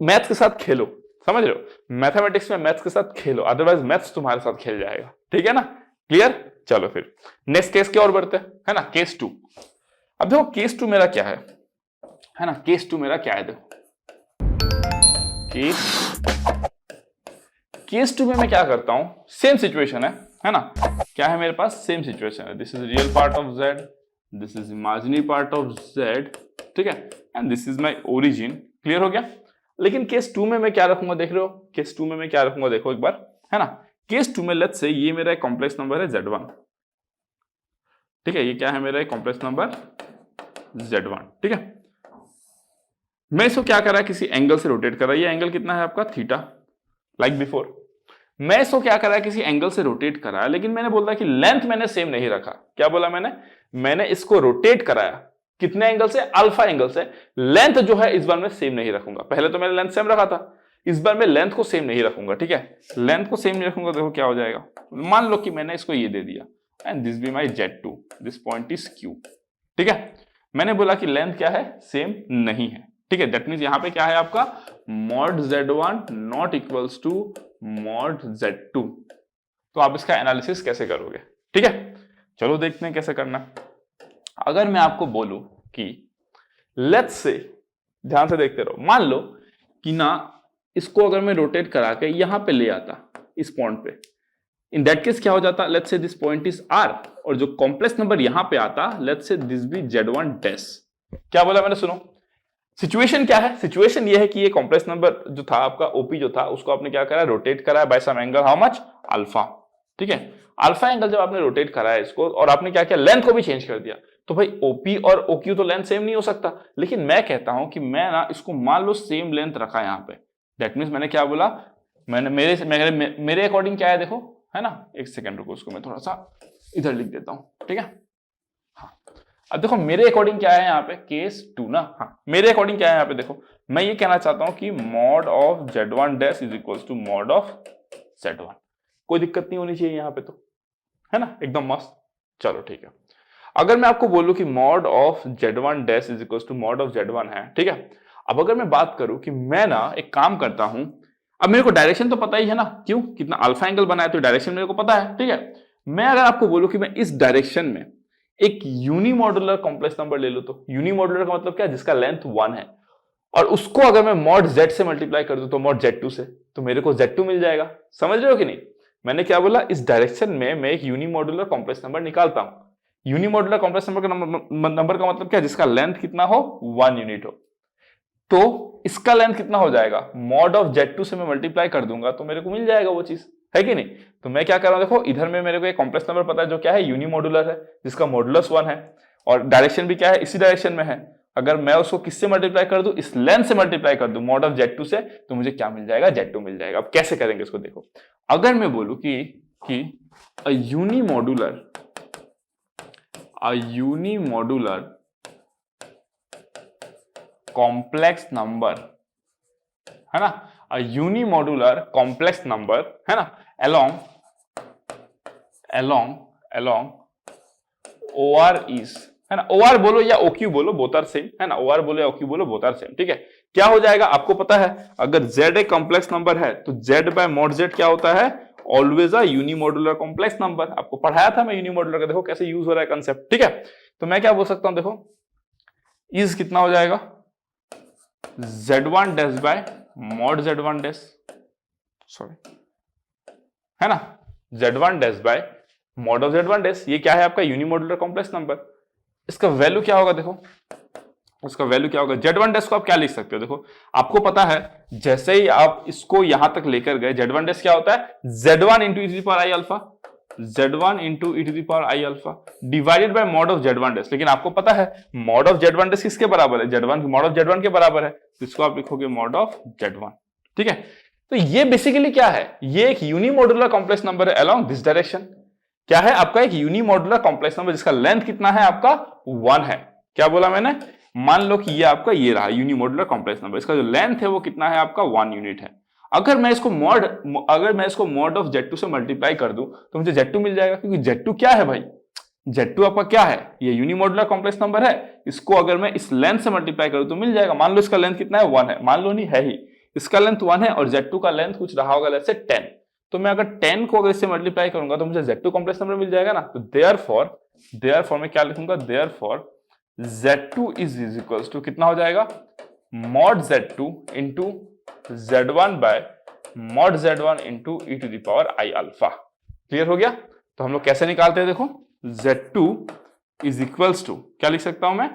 मैथ्स के साथ खेलो, समझ रहे हो, मैथमेटिक्स में मैथ्स के साथ खेलो, अदरवाइज मैथ्स तुम्हारे साथ खेल जाएगा। ठीक है ना, क्लियर। चलो फिर नेक्स्ट केस की ओर बढ़ते हैं, है ना, केस 2। अब देखो केस 2 मेरा क्या है ना, केस 2 मेरा क्या है, देखो केस 2 में मैं क्या करता हूं, सेम सिचुएशन है ना, क्या है मेरे पास, सेम सिचुएशन है। This is real part of z, this is imaginary part of z, ठीक है, and this is my origin. Clear हो गया। लेकिन केस 2 में मैं क्या रखूंगा, देख रहे हो, केस 2 में मैं क्या रखूंगा, देखो एक बार, है ना। केस 2 में लेट्स से ये मेरा एक कॉम्प्लेक्स नंबर है z1, ठीक है, ये क्या है मेरा एक कॉम्प्लेक्स नंबर z1, ठीक है। मैं इसको क्या कर रहा है, किसी एंगल से रोटेट कर रहा है, ये एंगल कितना है आपका थीटा, लाइक बिफोर। मैं इसको क्या कर रहा है, किसी एंगल से रोटेट कर रहा है, लेकिन मैंने बोला कि लेंथ मैंने सेम नहीं रखा। क्या बोला मैंने इसको रोटेट कराया कितने एंगल से, अल्फा एंगल से। लेंथ जो है इस बार मैं सेम नहीं रखूंगा, पहले तो मैंने लेंथ सेम रखा था, इस बार मैं लेंथ को सेम नहीं रखूंगा, ठीक है, लेंथ को सेम नहीं रखूंगा। देखो क्या हो जाएगा, मान लो कि मैंने इसको ये दे दिया and this be my z2, this point is q, ठीक है। मैंने बोला कि लेंथ क्या है, सेम नहीं है, ठीक है। दैट मींस यहां पे क्या है आपका mod z1 not equals to mod z2। तो आप इसका एनालिसिस कैसे करोगे, ठीक है, चलो देखते हैं कैसे करना। अगर मैं आपको बोलूं कि लेट्स से, ध्यान से देखते रहो, मान लो कि ना इसको अगर मैं रोटेट करा के यहां पे ले आता इस पॉइंट पे, इन दैट केस क्या हो जाता, let's say this point is r, और जो कॉम्प्लेक्स नंबर यहां पे आता, let's say this B z1 dash. क्या बोला मैंने, सुनो सिचुएशन क्या है, सिचुएशन ये है कि ये कॉम्प्लेक्स नंबर जो था आपका ओपी जो था, उसको आपने क्या करा, रोटेट करा by some angle, how much, alpha, ठीक है। अल्फा एंगल जब आपने रोटेट कराया इसको, और आपने क्या किया, लेंथ को भी चेंज कर दिया, तो भाई ओपी और ओक्यू तो लेंथ सेम नहीं हो सकता। लेकिन मैं कहता हूं कि मैं ना इसको मान लो सेम लेंथ रखा यहां पे, दैट मीन्स मैंने क्या बोला, मैंने मेरे अकॉर्डिंग क्या है, देखो, है ना, एक सेकंड रुको, उसको मैं थोड़ा सा इधर लिख देता हूं, ठीक है। हाँ, अब देखो मेरे अकॉर्डिंग क्या है यहाँ पे, केस 2 ना, हाँ मेरे अकॉर्डिंग क्या है यहाँ पे, देखो मैं ये कहना चाहता हूं कि mod of z1 dash is equals to mod of z1। कोई दिक्कत नहीं होनी चाहिए यहाँ पे, तो है ना, एकदम मस्त। चलो ठीक है, अगर मैं आपको बोलूं कि mod of z1 dash is equals to mod of z1 है, ठीक है। अब अगर मैं बात करूं कि मैं ना एक काम करता हूं, अब मेरे को डायरेक्शन तो पता ही है ना, क्यों, कितना अल्फा एंगल बनाया तो डायरेक्शन मेरे को पता है, ठीक है। मैं अगर आपको बोलूं कि मैं इस डायरेक्शन में एक यूनिमॉड्यूलर कॉम्प्लेक्स नंबर ले लूं, तो यूनिमॉड्यूलर का मतलब क्या, जिसका लेंथ 1 है, और उसको अगर मैं mod z से मल्टीप्लाई कर दूं तो mod z2 से, तो मेरे को z2 मिल जाएगा। समझ रहे हो कि नहीं, मैंने क्या बोला, इस डायरेक्शन में मैं एक यूनिमॉड्यूलर कॉम्प्लेक्स नंबर निकालता हूं। यूनिमॉड्यूलर कॉम्प्लेक्स नंबर का नंबर का मतलब क्या, जिसका लेंथ कितना हो, 1 यूनिट हो। तो इसका लेंथ कितना हो जाएगा, mod ऑफ z2 से मैं मल्टीप्लाई कर दूंगा तो मेरे को मिल जाएगा वो चीज, है कि नहीं। तो मैं क्या कर रहा हूं, देखो इधर में मेरे को एक कॉम्प्लेक्स नंबर पता है जो क्या है, यूनिमॉड्यूलर है, जिसका मॉडुलस 1 है, और डायरेक्शन भी क्या है, इसी डायरेक्शन में है। अगर मैं उसको किससे मल्टीप्लाई कर दूं, इस लेंथ से मल्टीप्लाई कर दूं mod ऑफ z2 से, तो मुझे क्या मिल जाएगा, z2 मिल जाएगा। अब कैसे करेंगे इसको, देखो अगर मैं बोलूं कि अ यूनिमॉड्यूलर कॉम्प्लेक्स नंबर, है ना, अ यूनिमॉड्यूलर कॉम्प्लेक्स नंबर, है ना, along OR is, है ना, OR बोलो या OQ बोलो, बोथ आर सेम, है ना, OR बोलो या OQ बोलो, बोथ आर सेम, ठीक है। क्या हो जाएगा, आपको पता है अगर Z एक कॉम्प्लेक्स नंबर है तो Z बाय mod Z क्या होता है, always a unimodular complex number. आपको पढ़ाया था मैं यूनिमॉड्यूलर का, देखो कैसे यूज हो रहा है कंसेप्ट, ठीक है। तो मैं क्या बोल सकता हूं, देखो इज कितना हो जाएगा, z1 dash by mod z1 dash, sorry, है ना, z1 dash by mod of z1 dash. ये क्या है आपका यूनिमॉड्यूलर कॉम्प्लेक्स नंबर। इसका वैल्यू क्या होगा, देखो उसका वैल्यू क्या होगा, z1 डैश को आप क्या लिख सकते हो, देखो आपको पता है जैसे ही आप इसको यहां तक लेकर गए, z1 डैश क्या होता है, z1 into e to the power I alpha, z1 into e to the power I alpha divided by mod of z1 dash. लेकिन आपको पता है mod ऑफ z1 डैश किसके बराबर है, z1 mod ऑफ z1 के बराबर है, तो इसको आप लिखोगे mod ऑफ z1, ठीक है। तो ये बेसिकली क्या है, ये एक यूनिमॉड्यूलर कॉम्प्लेक्स नंबर है अलोंग दिस डायरेक्शन। क्या है आपका, एक यूनिमॉड्यूलर कॉम्प्लेक्स नंबर जिसका लेंथ कितना है आपका, 1 है, क्या बोला मैंने, मान लो कि ये आपका ये रहा यूनिमोडुलर कॉम्प्लेक्स नंबर, इसका जो लेंथ है वो कितना है आपका 1 यूनिट है। अगर मैं इसको मॉड ऑफ Z2 से मल्टीप्लाई कर दूं तो मुझे Z2 मिल जाएगा, क्योंकि Z2 क्या है भाई, Z2 आपका क्या है, ये यूनिमोडुलर कॉम्प्लेक्स नंबर है। इसको अगर मैं इस लेंथ से मल्टीप्लाई करूं तो मिल जाएगा। मान लो इसका लेंथ कितना है 1 है, मान लो नहीं है ही, इसका लेंथ 1 है और Z2 का लेंथ कुछ रहा होगा जैसे 10, तो मैं अगर 10 को अगर इससे मल्टीप्लाई करूंगा तो मुझे Z2 कॉम्प्लेक्स नंबर मिल जाएगा ना। तो देयरफॉर मैं क्या लिखूंगा, therefore Z2 is equals to कितना हो जाएगा, mod Z2 into Z1 by mod Z1 into e to the power I alpha. Clear हो गया। तो हम लोग कैसे निकालते हैं, देखो Z2 इज इक्वल्स टू क्या लिख सकता हूं मैं,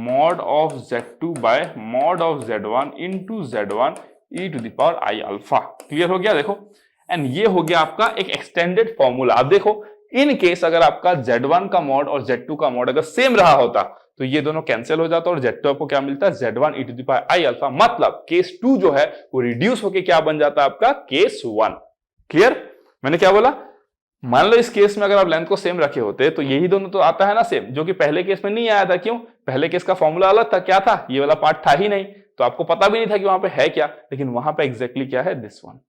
mod of Z2 by mod of Z1 into Z1 e to the power I alpha. Clear हो गया। देखो एंड ये हो गया आपका एक एक्सटेंडेड फॉर्मूला। अब देखो इन केस अगर आपका Z1 का मॉड और Z2 का मॉड अगर सेम रहा होता तो ये दोनों कैंसिल हो जाता और Z2 आपको क्या मिलता है, Z1 e to the power I alpha. मतलब केस 2 जो है वो रिड्यूस होके क्या बन जाता है आपका केस 1। क्लियर। मैंने क्या बोला, मान लो इस केस में अगर आप लेंथ को सेम रखे होते तो यही दोनों तो आता है ना सेम, जो कि पहले केस में नहीं आया था। क्यों, पहले केस का फॉर्मूला अलग था, क्या था, ये वाला पार्ट था ही नहीं, तो आपको पता भी नहीं था कि वहां पे है क्या। लेकिन वहां पे एग्जैक्टली क्या है, दिस वन,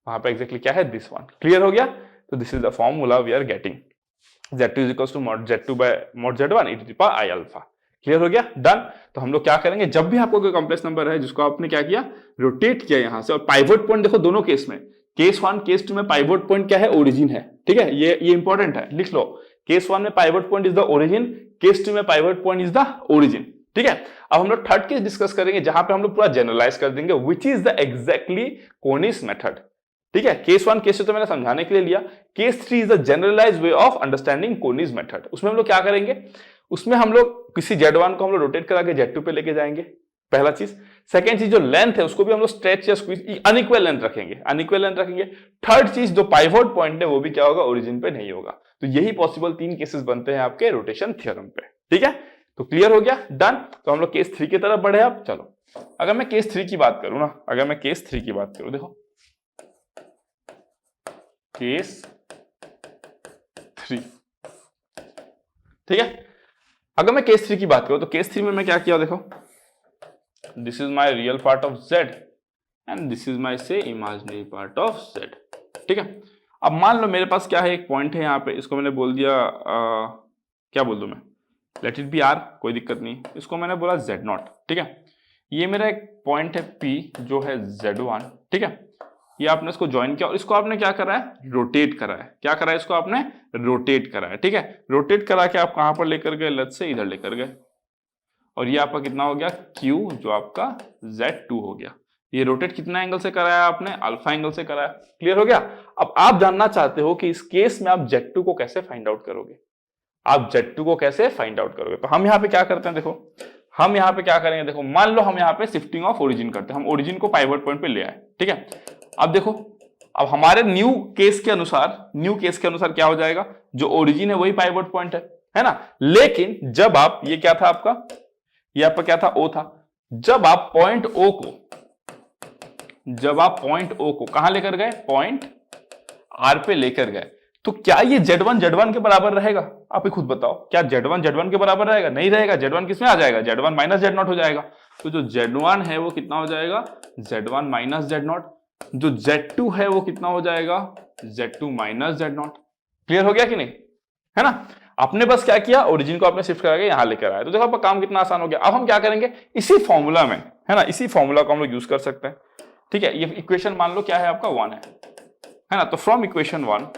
वहां पे एग्जैक्टली क्या है, दिस वन। क्लियर हो गया। तो this is the formula we are getting, Z2 is equals to mod Z2 by mod Z1 e to the power I alpha. Clear हो गया, डन। तो हम लोग क्या करेंगे, जब भी आपको कोई कॉम्प्लेक्स नंबर है जिसको आपने क्या किया, रोटेट किया यहां से, और पाइवोट पॉइंट देखो दोनों केस में, केस 1 केस 2 में पाइवोट पॉइंट क्या है, ओरिजिन है। ठीक है, ये इंपॉर्टेंट है, लिख लो। केस 1 में pivot point is the origin, case 2 में pivot point is the origin. ठीक है। अब हम लोग थर्ड केस डिस्कस करेंगे जहां पे हम लोग पूरा जनरलाइज कर देंगे, which is the exactly Coni's method. ठीक है, केस 1 केस 2 तो मैंने समझाने के लिए लिया, case 3 is the generalized way of understanding Coni's method. उसमें हम लोग क्या करेंगे, उसमें हम लोग किसी Z1 को हम लोग रोटेट करा के Z2 पे लेके जाएंगे, पहला चीज। सेकंड चीज, जो लेंथ है उसको भी हम लोग स्ट्रेच या स्क्वीज अनइक्वल लेंथ रखेंगे, अनइक्वल लेंथ रखेंगे। थर्ड चीज, जो पाइवोट पॉइंट है वो भी क्या होगा, ओरिजिन पे नहीं होगा। तो यही पॉसिबल 3 केसेस बनते हैं आपके रोटेशन थ्योरम पे। ठीक है, तो क्लियर हो गया, डन। तो हम लोग केस 3 की तरफ बढ़े। अब चलो, अगर मैं केस 3 की बात करूं ना, अगर मैं केस 3 की बात करूं, देखो केस 3, ठीक है। अगर मैं केस 3 की बात करूं तो केस 3 में मैं क्या किया, देखो this is my real part of Z and this is my से इमेजिनरी पार्ट ऑफ Z। ठीक है। अब मान लो मेरे पास क्या है, एक पॉइंट है यहाँ पे, इसको मैंने बोल दिया क्या बोल दूं मैं, लेट इट बी R, कोई दिक्कत नहीं। इसको मैंने बोला Z0। ठीक है, ये मेरा एक पॉइंट है P जो है Z1। ठीक है, ये आपने इसको ज्वाइन किया और इसको आपने क्या करा है, रोटेट करा है। क्या करा है, इसको आपने रोटेट करा है। ठीक है, रोटेट करा के आप कहां पर लेकर गए, लेट्स से इधर लेकर गए, और ये आपका कितना हो गया, Q जो आपका Z2 हो गया। ये रोटेट कितना एंगल से कराया आपने, अल्फा एंगल से कराया। क्लियर हो गया। अब आप जानना चाहते हो कि इस केस में आप Z2 को कैसे फाइंड आउट करोगे, आप Z2 को कैसे फाइंड आउट करोगे। तो हम यहाँ पे क्या करते हैं, देखो हम यहाँ पे क्या करेंगे, देखो मान लो हम यहाँ पे शिफ्टिंग ऑफ ओरिजिन करते हैं, हम ओरिजिन को पाइवोट पॉइंट पे ले आए। ठीक है, अब देखो, अब हमारे न्यू केस के अनुसार क्या हो जाएगा, जो ओरिजिन है वही पाइवोट पॉइंट है ना। लेकिन जब आप, ये क्या था आपका, ये आपका क्या था, O था। जब आप पॉइंट O को कहां लेकर गए, पॉइंट R पे लेकर गए, तो क्या ये Z1 के बराबर रहेगा, आप ही खुद बताओ, क्या Z1 के बराबर रहेगा, नहीं रहेगा। Z1 किसमें आ जाएगा, Z1 माइनस Z0 हो जाएगा। तो जो Z1 है वो कितना हो जाएगा, Z1 माइनस Z0। जो Z2 है वो कितना हो जाएगा, Z2 माइनस Z0। क्लियर हो गया कि नहीं, है ना। आपने बस क्या किया, ओरिजिन को आपने शिफ्ट करा के यहां लेकर आया, तो देखो आपका काम कितना आसान हो गया। अब हम क्या करेंगे, इसी फॉर्मूला में, है ना, इसी फॉर्मूला को हम लोग यूज कर सकते हैं। ठीक है, ये इक्वेशन मान लो क्या है आपका 1 है ना। तो फ्रॉम इक्वेशन 1,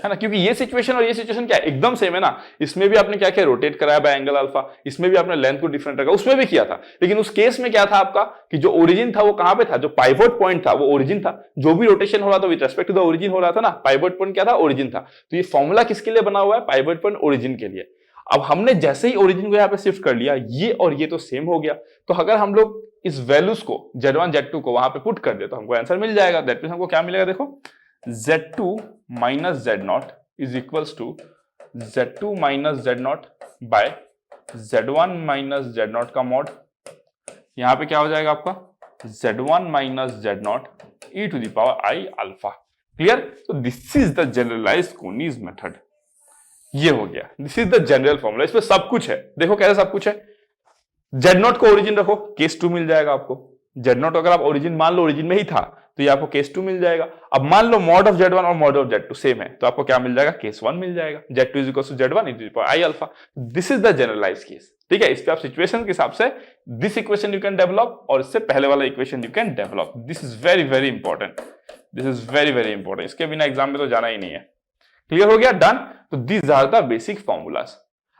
है ना, क्योंकि ये सिचुएशन और ये सिचुएशन क्या है, एकदम सेम है ना। इसमें भी आपने क्या किया, रोटेट कराया बाय एंगल अल्फा, इसमें भी आपने लेंथ को डिफरेंट रखा, उसमें भी किया था। लेकिन उस केस में क्या था आपका, कि जो ओरिजिन था वो कहां पे था, जो पाइवोट पॉइंट था वो ओरिजिन था। जो भी रोटेशन हो रहा था with respect to the origin हो रहा था ना, पाइवोट पॉइंट क्या था, ओरिजिन था। तो ये फॉर्मूला किसके लिए बना हुआ है, पाइवोट पॉइंट ओरिजिन के लिए। अब हमने जैसे ही ओरिजिन को यहाँ पे शिफ्ट कर लिया, ये और ये तो सेम हो गया। तो अगर हम लोग इस वैल्यूज को Z1 Z2 को वहां पे पुट कर दे तो हमको आंसर मिल जाएगा। दैट मींस हमको क्या मिलेगा, देखो Z2 minus Z0 is equals to Z2 minus Z0 by Z1 minus Z0 का मॉड। यहां पे क्या हो जाएगा आपका, Z1 minus Z0 e to the power I alpha. Clear. तो this is the generalized Coni's method. ये हो गया, this is the general formula. इसमें सब कुछ है, देखो कैसे सब कुछ है। जेड नॉट को ओरिजिन रखो, केस 2 मिल जाएगा आपको। जेड नॉट अगर आप ओरिजिन मान लो ओरिजिन में ही था तो ये आपको केस 2 मिल जाएगा। अब मान लो मॉड ऑफ Z1 और मॉड ऑफ Z2 सेम है तो आपको क्या मिल जाएगा, केस 1 मिल जाएगा। Z2 is equal to Z1 e to the power i alpha. This is the generalize case, ठीक है। इस पे आप सिचुएशन के हिसाब से this equation you can develop और इससे पहले वाला equation you can develop. This is very very important, this is very very important. इसके बिना एग्जाम में तो जाना ही नहीं है। क्लियर हो गया, डन। तो these are the basic formulas.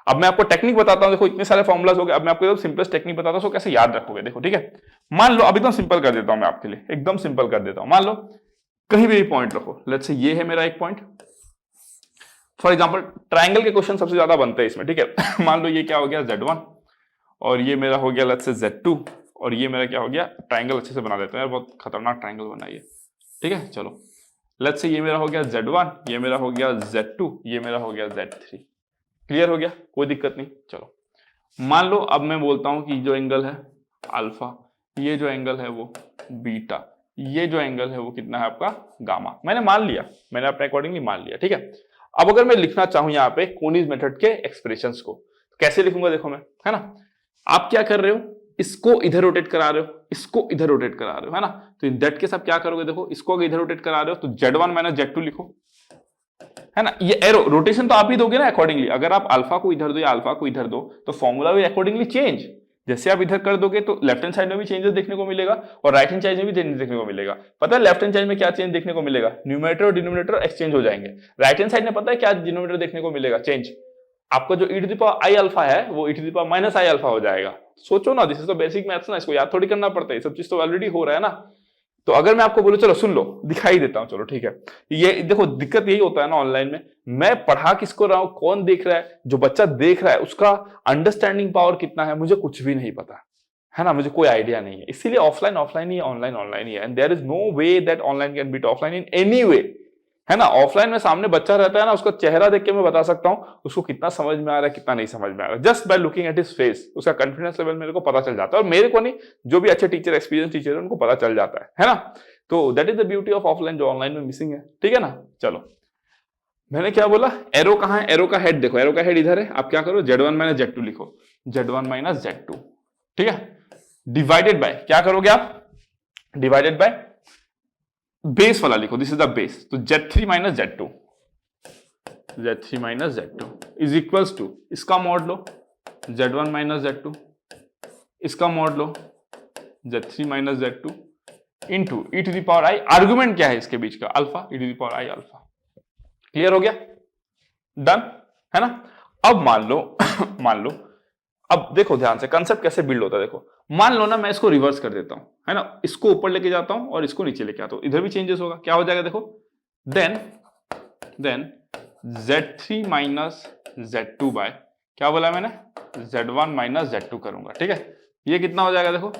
अब मैं आपको टेक्निक बताता हूं, देखो इतने सारे फॉर्मूलाज हो गए। अब मैं आपको एकदम सिंपलेस्ट टेक्निक बताता हूं, कैसे याद रखोगे, देखो ठीक है। मान लो अब एकदम सिंपल कर देता हूं मैं आपके लिए, एकदम सिंपल कर देता हूं। मान लो कहीं भी पॉइंट रखो, लेट्स से ये है मेरा एक पॉइंट। फॉर एग्जांपल ट्रायंगल के क्वेश्चन सबसे ज्यादा बनते हैं इसमें, ठीक है। मान लो ये क्या हो गया Z1 और ये मेरा हो गया लेट्स से Z2 और ये मेरा क्या हो गया, ट्रायंगल अच्छे से बना देते हैं यार, बहुत खतरनाक ट्रायंगल बनाइए, ठीक है। चलो लेट्स से ये मेरा हो गया Z1, ये मेरा हो गया Z2, ये मेरा हो गया Z3। क्लियर हो गया, कोई दिक्कत नहीं। चलो मान लो अब मैं बोलता हूं कि जो एंगल है अल्फा, ये जो एंगल है वो बीटा, ये जो एंगल है वो कितना है आपका गामा। मैंने मान लिया, मैंने अपने अकॉर्डिंगली मान लिया, ठीक है। अब अगर मैं लिखना चाहूं यहाँ पे कोनीज मेथड के एक्सप्रेशंस को, तो कैसे लिखूंगा देखो मैं, है ना। आप क्या कर रहे हो, इसको इधर रोटेट करा रहे हो, इसको इधर रोटेट करा रहे हो, है ना। तो इन दैट केस आप क्या करोगे, देखो इसको अगर इधर रोटेट करा रहे हो तो Z1 माइनस Z2 लिखो, है ना। ये एरो रोटेशन तो आप ही दोगे ना अकॉर्डिंगली। अगर आप अल्फा को इधर दो या अल्फा को इधर दो तो फॉर्मूला भी अकॉर्डिंगली चेंज। जैसे आप इधर कर दोगे तो लेफ्ट हैंड साइड में भी चेंजेस देखने को मिलेगा और राइट हैंड साइड में भी चेंजेस देखने को मिलेगा। पता है लेफ्ट हैंड साइड में क्या चेंज देखने को मिलेगा, न्यूमरेटर और डिनोमिनेटर एक्सचेंज हो जाएंगे। राइट हैंड साइड में पता है क्या डिनोमिनेटर देखने को मिलेगा, चेंज। आपका जो e to the power i alpha है वो e to the power minus i alpha हो जाएगा। सोचो ना, this is the basic maths ना, इसको याद थोड़ी करना पड़ता है, सब चीज तो ऑलरेडी हो रहा है ना। तो अगर मैं आपको बोलूं चलो सुन लो, दिखाई देता हूं, चलो ठीक है। ये देखो दिक्कत यही होता है ना ऑनलाइन में, मैं पढ़ा किसको रहा हूं, कौन देख रहा है, जो बच्चा देख रहा है उसका अंडरस्टैंडिंग पावर कितना है, मुझे कुछ भी नहीं पता, है ना। मुझे कोई आइडिया नहीं है, इसीलिए ऑफलाइन ऑफलाइन ही है, ऑनलाइन ऑनलाइन ही है। And there is no way that online can beat offline in any way, है ना। ऑफलाइन में सामने बच्चा रहता है ना, उसका चेहरा देख के मैं बता सकता हूं उसको कितना समझ में आ रहा है कितना नहीं समझ में आ रहा है। Just by looking at his face उसका कॉन्फिडेंस लेवल मेरे को पता चल जाता है, और मेरे को नहीं, जो भी अच्छे टीचर एक्सपीरियंस टीचर है उनको पता चल जाता है ना। तो that is the beauty of offline, जो ऑनलाइन में मिसिंग है, ठीक है ना। चलो मैंने क्या बोला, एरो कहां है, एरो का हेड देखो, एरो का हेड इधर है। आप क्या करो, Z1 माइनस Z2 लिखो, Z1 माइनस Z2, ठीक है। डिवाइडेड बाय क्या करोगे आप, डिवाइडेड बाय बेस वाला लिखो, दिस इज द बेस। तो Z3 minus Z2, Z3 minus Z2 is equals to, इसका मॉड लो Z1 माइनस Z2, इसका मॉड लो Z3 minus Z2 into e to the power i। Argument क्या है इसके बीच का, alpha, e to the power i alpha. Clear हो गया, डन, है ना। अब मान लो मान लो, अब देखो ध्यान से कंसेप्ट कैसे बिल्ड होता है। देखो मान लो ना मैं इसको रिवर्स कर देता हूं, है ना, इसको ऊपर लेके जाता हूं और इसको नीचे लेके आता हूं, इधर भी चेंजेस होगा। क्या हो जाएगा देखो, then Z3 minus Z2 bye क्या बोला मैंने, Z1 माइनस Z2 करूंगा, ठीक है। ये कितना हो जाएगा देखो,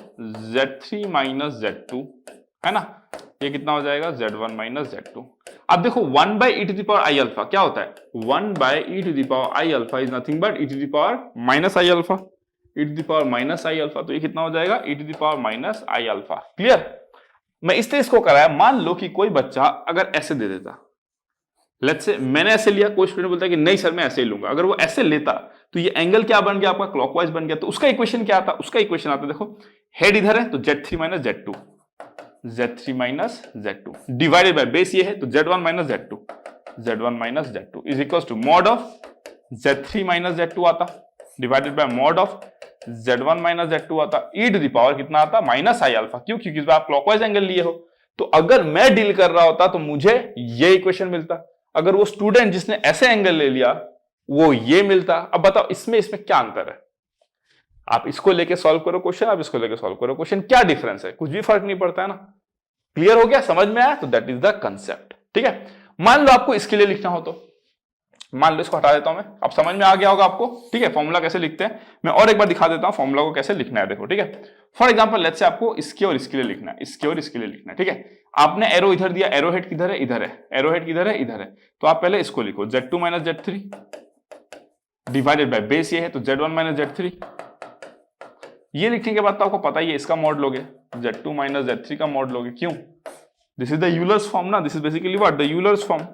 Z3 माइनस Z2, है ना। ये कितना हो जाएगा, Z1 माइनस Z2। अब देखो 1 by e to the power i alpha क्या होता है, 1 by e to the power i alpha is nothing but e to the power minus i alpha, e to the power minus i alpha. तो ये कितना हो जाएगा, e to the power minus i alpha. Clear. मैं इससे इसको कराया, मान लो कि कोई बच्चा अगर ऐसे दे देता, लेट्स से मैंने ऐसे लिया, कोई स्टूडेंट बोलता है कि नहीं सर मैं ऐसे ही लूंगा, अगर वो ऐसे लेता तो ये एंगल क्या बन गया आपका, क्लॉकवाइज बन गया। तो उसका इक्वेशन क्या आता, उसका इक्वेशन आता देखो, हेड इधर है तो Z3 minus Z2, Z3 minus Z2 divided by base ये है तो Z1 minus Z2, Z1 minus Z2 is equal to mod of Z3 minus Z2 आता divided by mod of Z1 minus Z2 आता, e to the power कितना आता, minus i alpha. क्यों, क्योंकि आप क्लॉकवाइज एंगल लिए हो। तो अगर मैं डील कर रहा होता तो मुझे ये इक्वेशन मिलता, अगर वो स्टूडेंट जिसने ऐसे एंगल ले लिया वो ये मिलता। अब बताओ इसमें क्या अंतर है, आप इसको लेके सॉल्व करो क्वेश्चन, आप इसको लेके सॉल्व करो क्वेश्चन, क्या डिफरेंस है, कुछ भी फर्क नहीं पड़ता है ना। क्लियर हो गया, समझ में आया। तो दैट इज द कंसेप्ट, ठीक है। मान लो आपको इसके लिए लिखना हो तो मान लो इसको हटा देता हूं मैं, अब समझ में आ गया होगा आपको, ठीक है। फॉर्मूला कैसे लिखते हैं मैं और एक बार दिखा देता हूं, फॉर्मूला को कैसे लिखना है देखो, ठीक है। फॉर एग्जांपल लेट्स से आपको इसके और इसके लिए लिखना है, इसके और इसके लिए लिखना है, ठीक है। आपने एरो इधर दिया, एरो हेड किधर है, इधर है, एरो हेड किधर है, इधर है। तो आप पहले इसको लिखो Z2 minus Z3 divided by base ये है तो Z1 माइनस Z3। ये लिखने के बाद तो आपको पता ही है इसका मॉड लोगे, Z2 माइनस Z3 का मॉड लोगे। क्यों, this is the Euler's form ना, this is basically what, the Euler's form.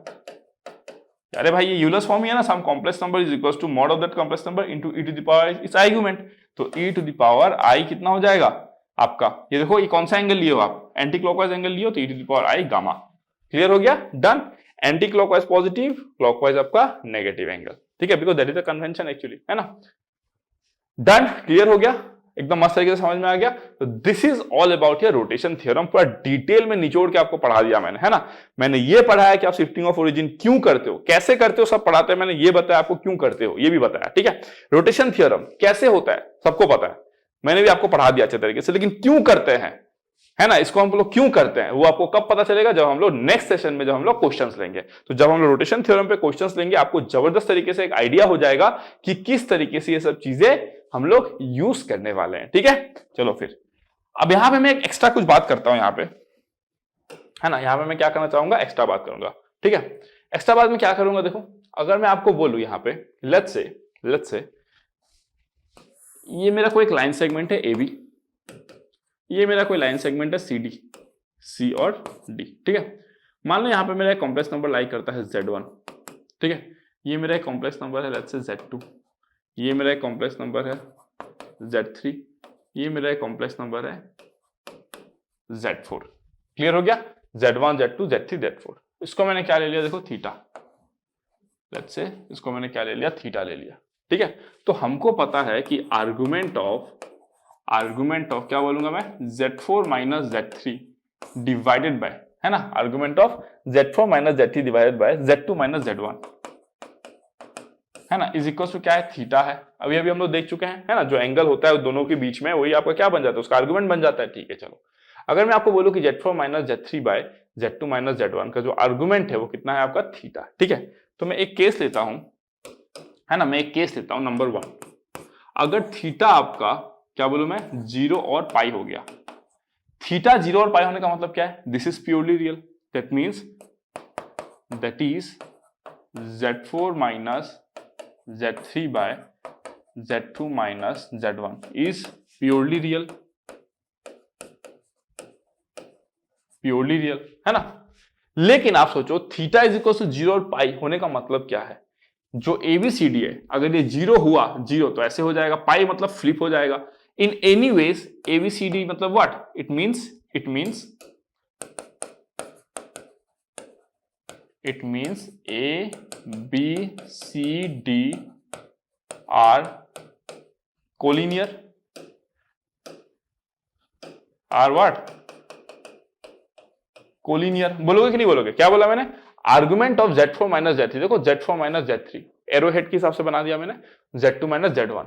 अरे भाई ये यूलर्स फॉर्म ही है ना, some complex number is equal to mod of that complex number into e to the power its argument. तो e to the power i कितना हो जाएगा आपका, ये देखो ये कौन सा एंगल लिए हो आप, एंटी क्लॉकवाइज एंगल लियो तो e to the power i gamma. Clear हो गया, done. Anti clockwise positive, clockwise आपका नेगेटिव एंगल, ठीक है, because that is the convention actually, है ना। डन, क्लियर हो गया, एकदम मस्त तरीके से समझ में आ गया। तो this is all about your rotation theorem, पूरा डिटेल में निचोड़ के आपको पढ़ा दिया मैंने, है ना। मैंने ये पढ़ाया कि आप शिफ्टिंग ऑफ ओरिजिन क्यों करते हो, कैसे करते हो, सब पढ़ाते हैं मैंने, ये बताया आपको क्यों करते हो, ये भी बताया, ठीक है। रोटेशन थ्योरम कैसे होता है सबको पता है, मैंने भी आपको पढ़ा दिया अच्छे तरीके से, लेकिन क्यों करते हैं, है ना, इसको हम लोग क्यों करते हैं वो आपको कब पता चलेगा, जब हम लोग नेक्स्ट सेशन में जब हम लोग क्वेश्चंस लेंगे। तो जब हम लोग रोटेशन थ्योरम पे क्वेश्चंस लेंगे आपको जबरदस्त तरीके से एक आइडिया हो जाएगा कि किस तरीके से ये सब चीजें हम लोग यूज करने वाले हैं, ठीक है। चलो फिर अब यहां पे मैं एक एक्स्ट्रा कुछ बात करता हूं, यहां पे, है ना, यहां पे मैं क्या करना चाहूंगा, एक्स्ट्रा बात करूंगा, ठीक है। एक्स्ट्रा बात में क्या करूंगा, देखो अगर मैं आपको बोलूं यहां पे लेट्स से ये मेरा कोई एक लाइन सेगमेंट है AB, ये मेरा कोई लाइन सेगमेंट है CD, C और D, ठीक है। मान लो यहां पे मेरा एक कॉम्प्लेक्स नंबर लाई करता है Z1, ठीक है, ये मेरा एक कॉम्प्लेक्स नंबर है लेट्स से Z2, ये मेरा एक कॉम्प्लेक्स नंबर है Z3, ये मेरा एक कॉम्प्लेक्स नंबर है Z4। क्लियर हो गया, Z1 Z2 Z3 Z4। इसको मैंने क्या ले लिया, देखो थीटा, लेट्स से इसको मैंने क्या ले लिया, थीटा ले लिया, ठीक है। तो हमको पता है कि आर्गुमेंट ऑफ क्या बोलूंगा मैं, Z4 minus Z3 divided by, है ना, argument of Z4 minus Z3 divided by Z2 minus Z1, है ना, इज इक्वल टू क्या है, थीटा है। अभी हम लोग देख चुके हैं, है ना, जो एंगल होता है दोनों के बीच में वही आपका क्या बन जाता है, उसका आर्गुमेंट बन जाता है, ठीक है। चलो अगर मैं आपको बोलूं कि Z4 minus Z3 by Z2 minus Z1 का जो आर्गुमेंट है वो कितना है आपका, थीटा, ठीक है। तो मैं एक केस लेता हूं, है ना, मैं एक केस लेता हूं नंबर 1, अगर थीटा आपका क्या बोलूं मैं 0 और पाई हो गया, थीटा 0 और पाई होने का मतलब क्या है, this is purely real, that means that is Z4 minus Z3 by Z2 minus Z1 is purely real, है ना। लेकिन आप सोचो थीटा इज इक्वल टू 0 और पाई होने का मतलब क्या है, जो ABCD है अगर ये 0 हुआ, 0 तो ऐसे हो जाएगा, पाई मतलब फ्लिप हो जाएगा। इन एनी वेज ABCD मतलब what, it means ABCD are collinear, are what, collinear. बोलोगे कि नहीं बोलोगे, क्या बोला मैंने, argument of Z4 minus Z3, देखो Z4 minus Z3 arrow head के हिसाब से बना दिया मैंने, Z2 माइनस Z1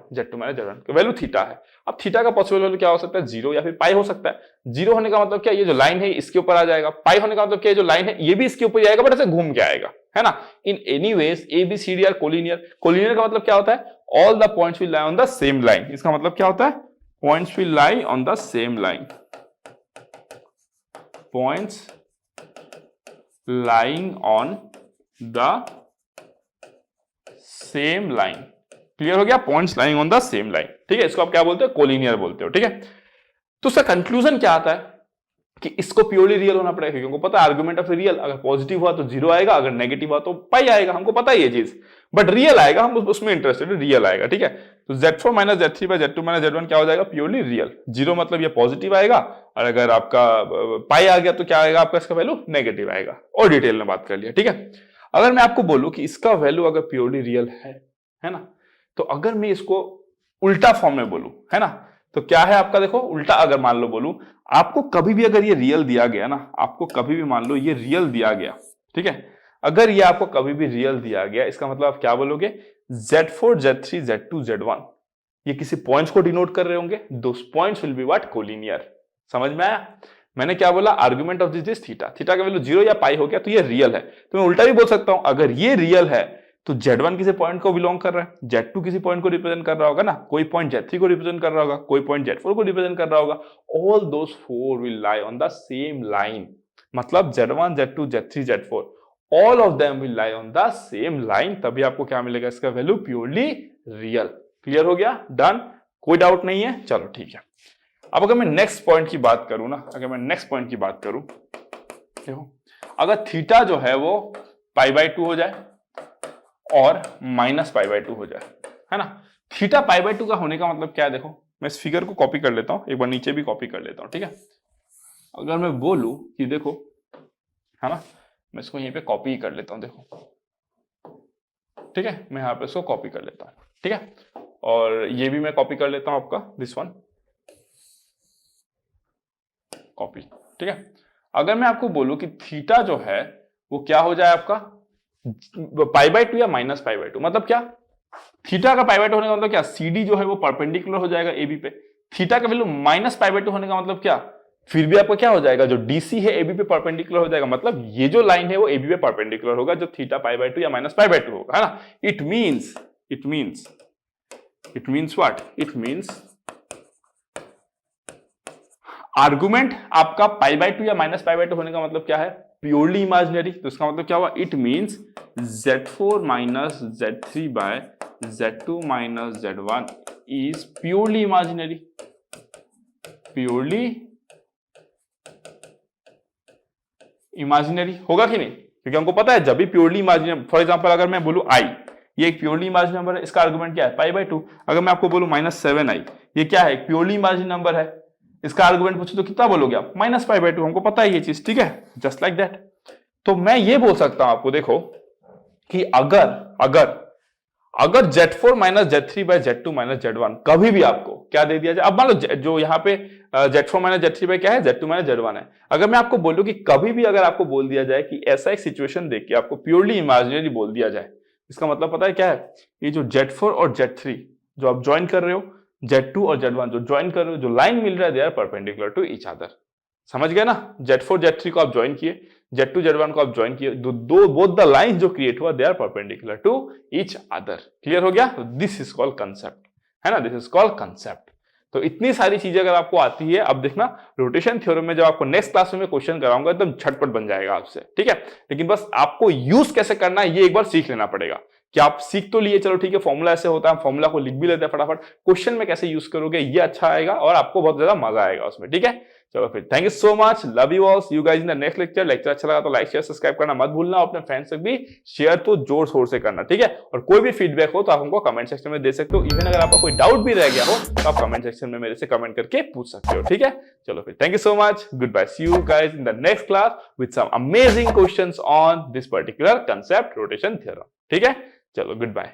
का वैल्यू थीटा है। अब थीटा का पॉसिबल वैल्यू क्या हो सकता है, 0 या फिर पाई हो सकता है। 0 होने का मतलब क्या, ये जो लाइन है इसके ऊपर आ जाएगा, पाई होने का मतलब क्या, जो लाइन है ये भी इसके ऊपर आएगा बट ऐसे घूम के आएगा, है ना। In any ways ABCD are collinear. Collinear का मतलब क्या होता है, all the points will lie on the same line. इसका मतलब क्या होता है, points will lie on the same line, points lying on the same line. Clear हो गया, points lying on the same line, ठीक है, इसको आप क्या बोलते हो, कोलिनियर बोलते हो, ठीक है। तो उसका कंक्लूजन क्या आता है कि इसको प्योरली रियल होना पड़ेगा, क्योंकि हमको पता है आर्गुमेंट ऑफ रियल, अगर पॉजिटिव हुआ तो 0 आएगा, अगर नेगेटिव हुआ तो पाई आएगा, हमको पता है ये चीज, बट रियल आएगा, हम उसमें इंटरेस्टेड, रियल आएगा, ठीक है। तो Z4 minus Z3 by Z2 minus Z1 क्या हो जाएगा, प्योरली रियल। 0 मतलब ये पॉजिटिव आएगा, और अगर आपका पाई आ गया तो क्या आएगा आपका, इसका वैल्यू नेगेटिव आएगा, और डिटेल में बात कर लिया, ठीक है। अगर मैं आपको बोलूं कि इसका वैल्यू अगर प्योरली रियल है ना, तो अगर मैं इसको उल्टा फॉर्म में बोलूं, है ना, तो क्या है आपका, देखो उल्टा अगर मान लो बोलूं, आपको कभी भी अगर ये रियल दिया गया ना, आपको कभी भी मान लो ये रियल दिया गया, ठीक है, अगर ये आपको कभी भी रियल दिया गया, इसका मतलब आप क्या बोलोगे, Z4 Z3 Z2 Z1 ये किसी पॉइंट्स को डिनोट कर रहे होंगे, दोस points will be what, collinear. समझ में आया, मैंने क्या बोला, argument of this theta, theta का वैल्यू 0 या पाई हो गया तो ये रियल है। तो मैं उल्टा भी बोल सकता हूं, अगर ये रियल है तो Z1 किसी पॉइंट को बिलोंग कर रहा है, Z2 किसी पॉइंट को रिप्रेजेंट कर रहा होगा ना, कोई पॉइंट Z3 को रिप्रेजेंट कर रहा होगा, कोई पॉइंट Z4 को रिप्रेजेंट कर रहा होगा, all those 4 will lie on the same line. मतलब Z1 Z2 Z3 Z4 all of them will lie on the same line, तभी आपको क्या मिलेगा, इसका वैल्यू प्योरली रियल। क्लियर हो गया, डन, कोई डाउट नहीं है, चलो ठीक है। अब अगर मैं नेक्स्ट पॉइंट की बात करूं ना, अगर मैं नेक्स्ट पॉइंट की बात करूं, देखो अगर थीटा जो है वो पाई बाय 2 हो जाए, और माइनस पाई बाय 2 हो जाए, है ना। थीटा पाई बाय 2 का होने का मतलब क्या है, देखो मैं इस फिगर को कॉपी कर लेता हूं, एक बार नीचे भी कॉपी कर लेता हूं, ठीक है। अगर मैं बोलूं कि देखो, है ना, मैं इसको यहीं पे कॉपी कर लेता हूं, देखो, ठीक है, मैं यहां पे इसको कॉपी कर लेता हूं, ठीक है, और ये भी मैं कॉपी कर लेता हूं आपका, दिस वन कॉपी, ठीक है। अगर मैं आपको बोलूं कि थीटा जो है वो क्या हो जाए आपका, पाई बाय 2 या माइनस पाई बाय 2, मतलब क्या, थीटा का पाई बाय 2 होने का मतलब क्या, सीडी जो है वो परपेंडिकुलर हो जाएगा एबी पे। थीटा का वैल्यू माइनस पाई बाय 2 होने का मतलब क्या, फिर भी आपको क्या हो जाएगा, जो डीसी है एबी पे परपेंडिकुलर हो जाएगा, मतलब ये जो लाइन है वो एबी पे परपेंडिकुलर होगा, जो थीटा पाई बाय 2 या माइनस पाई बाय 2 होगा, है ना। It means what, it means argument आपका पाई बाय 2 या माइनस पाई बाय 2 होने का मतलब क्या है, प्योरली इमेजिनरी। तो इसका मतलब क्या हुआ, it means Z4 minus Z3 by Z2 minus Z1 is purely imaginary, purely imaginary होगा कि नहीं, क्योंकि हमको पता है जब भी प्योरली इमेजिनरी, फॉर एग्जांपल अगर मैं बोलूं आई, ये एक प्योरली इमेजिनरी नंबर है, इसका आर्गुमेंट क्या है, पाई बाय 2। अगर मैं आपको बोलूं -7i, ये क्या है, एक प्योरली इमेजिनरी नंबर है, इसका आर्गुमेंट पूछो तो कितना बोलोगे आप, माइनस पाई बाय 2, हमको पता है ये चीज, ठीक है, जस्ट लाइक दैट। तो मैं ये बोल सकता हूं आपको, देखो कि अगर Z4 minus Z3 by Z2 minus Z1 कभी भी आपको क्या दे दिया जाए, अब मान लो जो यहाँ पे Z4 माइनस Z3 बाय क्या है, Z2 माइनस Z1 है। अगर मैं आपको बोलूं कि कभी भी अगर आपको बोल दिया जाए कि ऐसा एक सिचुएशन देख के आपको प्योरली इमेजिनरी बोल दिया जाए, इसका मतलब पता है क्या है, ये जो Z4 और Z3 जो आप ज्वाइन कर रहे हो, Z2 और Z1 जो ज्वाइन कर रहे हो, जो लाइन मिल रहा है, they are perpendicular to each other. समझ गए ना, Z4 Z3 को आप ज्वाइन किए, Z2 Z1 को आप ज्वाइन किए, दो बोथ द लाइन जो क्रिएट हुआ, they are perpendicular to each other. Clear हो गया, दिस इज कॉल्ड कंसेप्ट, है ना, दिस इज कॉल्ड कंसेप्ट। तो इतनी सारी चीजें अगर आपको आती है, अब देखना रोटेशन थ्योरम में जब आपको नेक्स्ट क्लास में क्वेश्चन कराऊंगा एकदम झटपट बन जाएगा आपसे, ठीक है। लेकिन बस आपको यूज कैसे करना है ये एक बार सीख लेना पड़ेगा। कि आप सीख तो लिए, चलो ठीक है, फॉर्मूला ऐसे होता है, फॉर्मूला को लिख भी लेते हैं फटाफट, क्वेश्चन में कैसे यूज करोगे ये अच्छा आएगा और आपको बहुत ज्यादा मजा आएगा उसमें, ठीक है। चलो फिर, thank you so much, love you all, see you guys in the next lecture अच्छा लगा तो लाइक शेयर सब्सक्राइब करना मत भूलना, अपने फ्रेंड्स तक भी शेयर तो जोर शोर से करना, ठीक है। और कोई भी फीडबैक हो तो आप हमको कमेंट सेक्शन में दे सकते हो, इवन अगर आपका कोई डाउट भी रह गया हो तो आप कमेंट सेक्शन में मेरे से कमेंट करके पूछ सकते हो, ठीक है। चलो फिर, thank you so much, good bye, see you guys in the next class with some amazing questions on this particular concept, rotation theorem, ठीक है। चलो, गुड बाय।